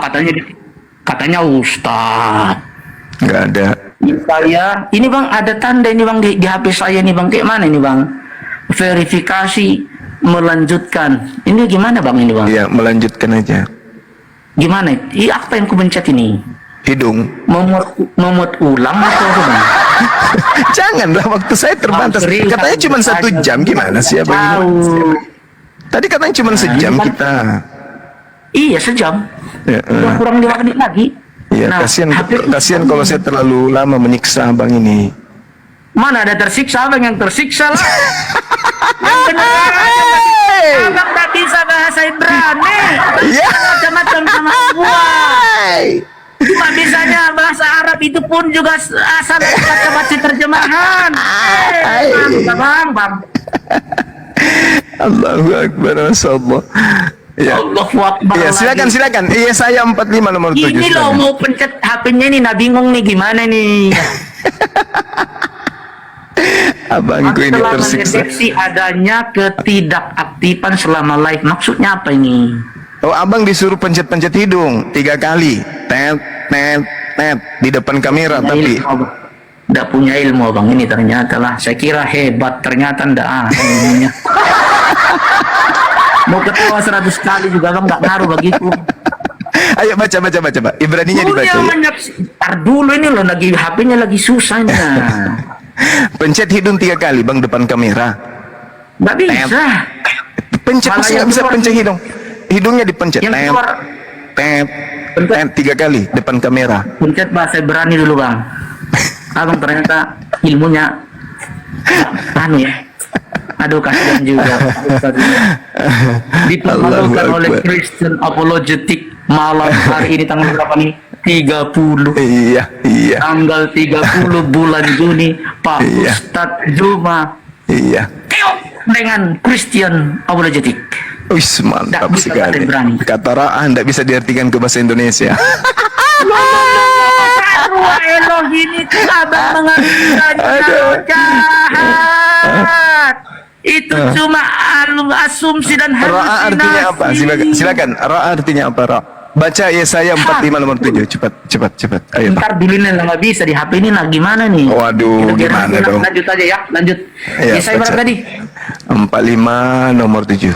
[SPEAKER 1] Katanya Ustadz.
[SPEAKER 3] nggak ada.
[SPEAKER 1] Saya ini Bang ada tanda ini Bang di HP saya nih Bang, kayak mana ini Bang? Verifikasi melanjutkan. Ini gimana Bang ini Bang?
[SPEAKER 3] Iya, melanjutkan aja.
[SPEAKER 1] Gimana? Apa yang ku pencet ini?
[SPEAKER 3] Hidung.
[SPEAKER 1] Memuat ulang atau apa Bang?
[SPEAKER 3] Janganlah, waktu saya terbatas.
[SPEAKER 1] Serius,
[SPEAKER 3] Katanya cuma 1 jam, gimana sih abang ini?
[SPEAKER 1] Tahu.
[SPEAKER 3] Tadi katanya cuma sejam
[SPEAKER 1] kan-
[SPEAKER 3] kita.
[SPEAKER 1] Iya sejam.
[SPEAKER 3] Ya,
[SPEAKER 1] Udah kurang 5 menit lagi.
[SPEAKER 3] ya,
[SPEAKER 1] Nah, HP
[SPEAKER 3] kasihan kalau saya terlalu lama menyiksa abang ini.
[SPEAKER 1] mana ada tersiksa Abang, yang tersiksa lah. Yang benar Abang tak bisa bahasa Ibrani.
[SPEAKER 3] Ya.
[SPEAKER 1] Macam-macam sama gua. Cuma bisanya bahasa Arab itu pun juga asal baca-baca terjemahan. Bang.
[SPEAKER 3] Allahu Akbar, Masya-Allah. Ya.
[SPEAKER 1] Allahu Akbar.
[SPEAKER 3] Ya, silakan. Iya, saya 45 nomor 7.
[SPEAKER 1] Ini loh mau pencet HP-nya ini, nah bingung nih gimana nih.
[SPEAKER 3] Abangku ini
[SPEAKER 1] Telah
[SPEAKER 3] tersiksa.
[SPEAKER 1] mendeteksi adanya ketidakaktifan selama live. Maksudnya apa ini?
[SPEAKER 3] Oh, abang disuruh pencet-pencet hidung 3 kali. Tet, tet, tet di depan kamera, tapi
[SPEAKER 1] Tidak punya ilmu Bang ini ternyata lah. Saya kira hebat, ternyata tidak ilmunya. Mau ketawa 100 kali juga Bang nggak ngaruh bagiku.
[SPEAKER 3] ayo baca. Ibraninya dibaca. Ya.
[SPEAKER 1] Ntar dulu ini loh lagi HP-nya lagi susahnya.
[SPEAKER 3] Pencet hidung 3 kali bang depan kamera.
[SPEAKER 1] Nggak bisa.
[SPEAKER 3] Pencet,
[SPEAKER 1] Malah
[SPEAKER 3] masa
[SPEAKER 1] yang
[SPEAKER 3] nggak bisa
[SPEAKER 1] keluar
[SPEAKER 3] pencet
[SPEAKER 1] ini.
[SPEAKER 3] hidung. Hidungnya dipencet.
[SPEAKER 1] Yang
[SPEAKER 3] Tet,
[SPEAKER 1] keluar
[SPEAKER 3] tet,
[SPEAKER 1] Pencet.
[SPEAKER 3] tet 3 kali depan kamera.
[SPEAKER 1] pencet bahasa Ibrani dulu Bang. Abang ternyata ilmunya anu ya. Aduh kasihan juga. Dipermalukan
[SPEAKER 3] Allahu
[SPEAKER 1] oleh
[SPEAKER 3] Akbar.
[SPEAKER 1] Christian Apologetic malam hari ini tanggal berapa nih? 30.
[SPEAKER 3] Iya.
[SPEAKER 1] Tanggal 30 bulan Juni Pak
[SPEAKER 3] Iya.
[SPEAKER 1] Ustadz Juma
[SPEAKER 3] Iya.
[SPEAKER 1] keok dengan Christian Apologetic.
[SPEAKER 3] Wih, mantap
[SPEAKER 1] Nggak bisa
[SPEAKER 3] sekali.
[SPEAKER 1] bahasa Ibrani.
[SPEAKER 3] Kata Ra'ah tidak bisa diartikan ke bahasa Indonesia.
[SPEAKER 1] Ruah Elohim itu Abang mengartikannya jahat. Itu cuma asumsi dan
[SPEAKER 3] Ra'a
[SPEAKER 1] halusinasi.
[SPEAKER 3] artinya apa? Silakan. Ra'a artinya apa? Ra. Baca Yesaya 45 nomor 7. Cepat. Ayo.
[SPEAKER 1] Ntar dulu nih nggak bisa di HP ini lah gimana nih?
[SPEAKER 3] Waduh,
[SPEAKER 1] Kira-kira
[SPEAKER 3] gimana dong?
[SPEAKER 1] Lanjut aja ya, lanjut.
[SPEAKER 3] Iya,
[SPEAKER 1] Saya berapa
[SPEAKER 3] baca.
[SPEAKER 1] tadi?
[SPEAKER 3] 45 nomor 7.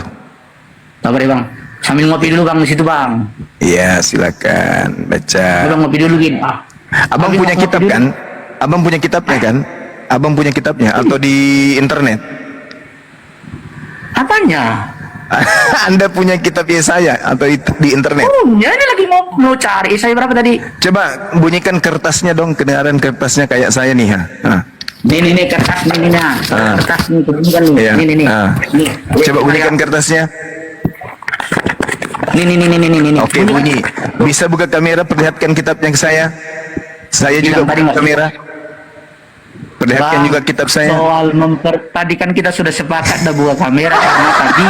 [SPEAKER 1] Sabar ya bang, sambil ngopi dulu bang di situ bang.
[SPEAKER 3] Iya, silakan baca.
[SPEAKER 1] Bang ngopi dulu gini.
[SPEAKER 3] Abang
[SPEAKER 1] Sambil
[SPEAKER 3] punya
[SPEAKER 1] ngopi
[SPEAKER 3] kitab
[SPEAKER 1] dulu.
[SPEAKER 3] kan? Abang punya kitabnya kan? Abang punya kitabnya atau di internet?
[SPEAKER 1] Apanya?
[SPEAKER 3] Anda punya kitab Yesaya atau di internet?
[SPEAKER 1] Ya ini lagi mau cari. Saya berapa tadi?
[SPEAKER 3] Coba bunyikan kertasnya dong, kedengaran kertasnya kayak saya nih ha.
[SPEAKER 1] Nih kertas nih nah. Kertas nih bunyikan nih.
[SPEAKER 3] Iya.
[SPEAKER 1] Nih.
[SPEAKER 3] Ah.
[SPEAKER 1] Nih.
[SPEAKER 3] Coba bunyikan kertasnya.
[SPEAKER 1] Nih.
[SPEAKER 3] Oke, bunyi. Bisa buka kamera, perlihatkan kitabnya ke saya. Saya juga
[SPEAKER 1] Bilang tadi
[SPEAKER 3] buka
[SPEAKER 1] nggak
[SPEAKER 3] kamera. Perlihatkan
[SPEAKER 1] Bang,
[SPEAKER 3] juga kitab saya.
[SPEAKER 1] Soal tadi kan kita sudah sepakat dah buka kamera karena tadi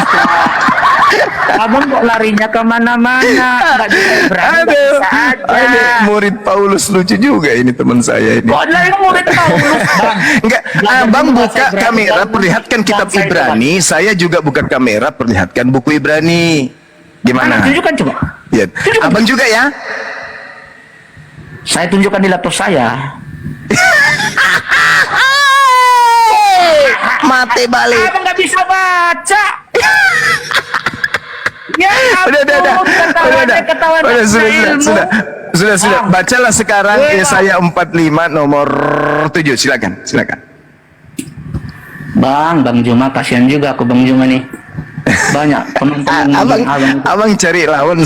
[SPEAKER 1] abang kok larinya kemana-mana, nggak bisa berani
[SPEAKER 3] Aduh,
[SPEAKER 1] bisa aja.
[SPEAKER 3] murid Paulus lucu juga ini teman saya ini.
[SPEAKER 1] Kok lari murid Paulus bang?
[SPEAKER 3] Enggak,
[SPEAKER 1] Belajar
[SPEAKER 3] abang
[SPEAKER 1] dulu
[SPEAKER 3] buka
[SPEAKER 1] bahasa Ibrani,
[SPEAKER 3] kamera,
[SPEAKER 1] baru
[SPEAKER 3] perlihatkan kitab
[SPEAKER 1] bahasa
[SPEAKER 3] Ibrani. Saya juga buka kamera, perlihatkan buku Ibrani. Gimana?
[SPEAKER 1] Tunjukkan coba.
[SPEAKER 3] Ya. Abang juga ya?
[SPEAKER 1] Saya tunjukkan di laptop saya.
[SPEAKER 3] Mati balik.
[SPEAKER 1] Abang nggak bisa baca. Ya ampun, ketahuan
[SPEAKER 3] Sudah. Bacalah sekarang
[SPEAKER 1] Iya.
[SPEAKER 3] Yesaya 45 nomor 7. Silakan.
[SPEAKER 1] Bang Juma kasihan juga aku Bang Juma nih. Banyak penonton yang
[SPEAKER 3] Abang cari lawan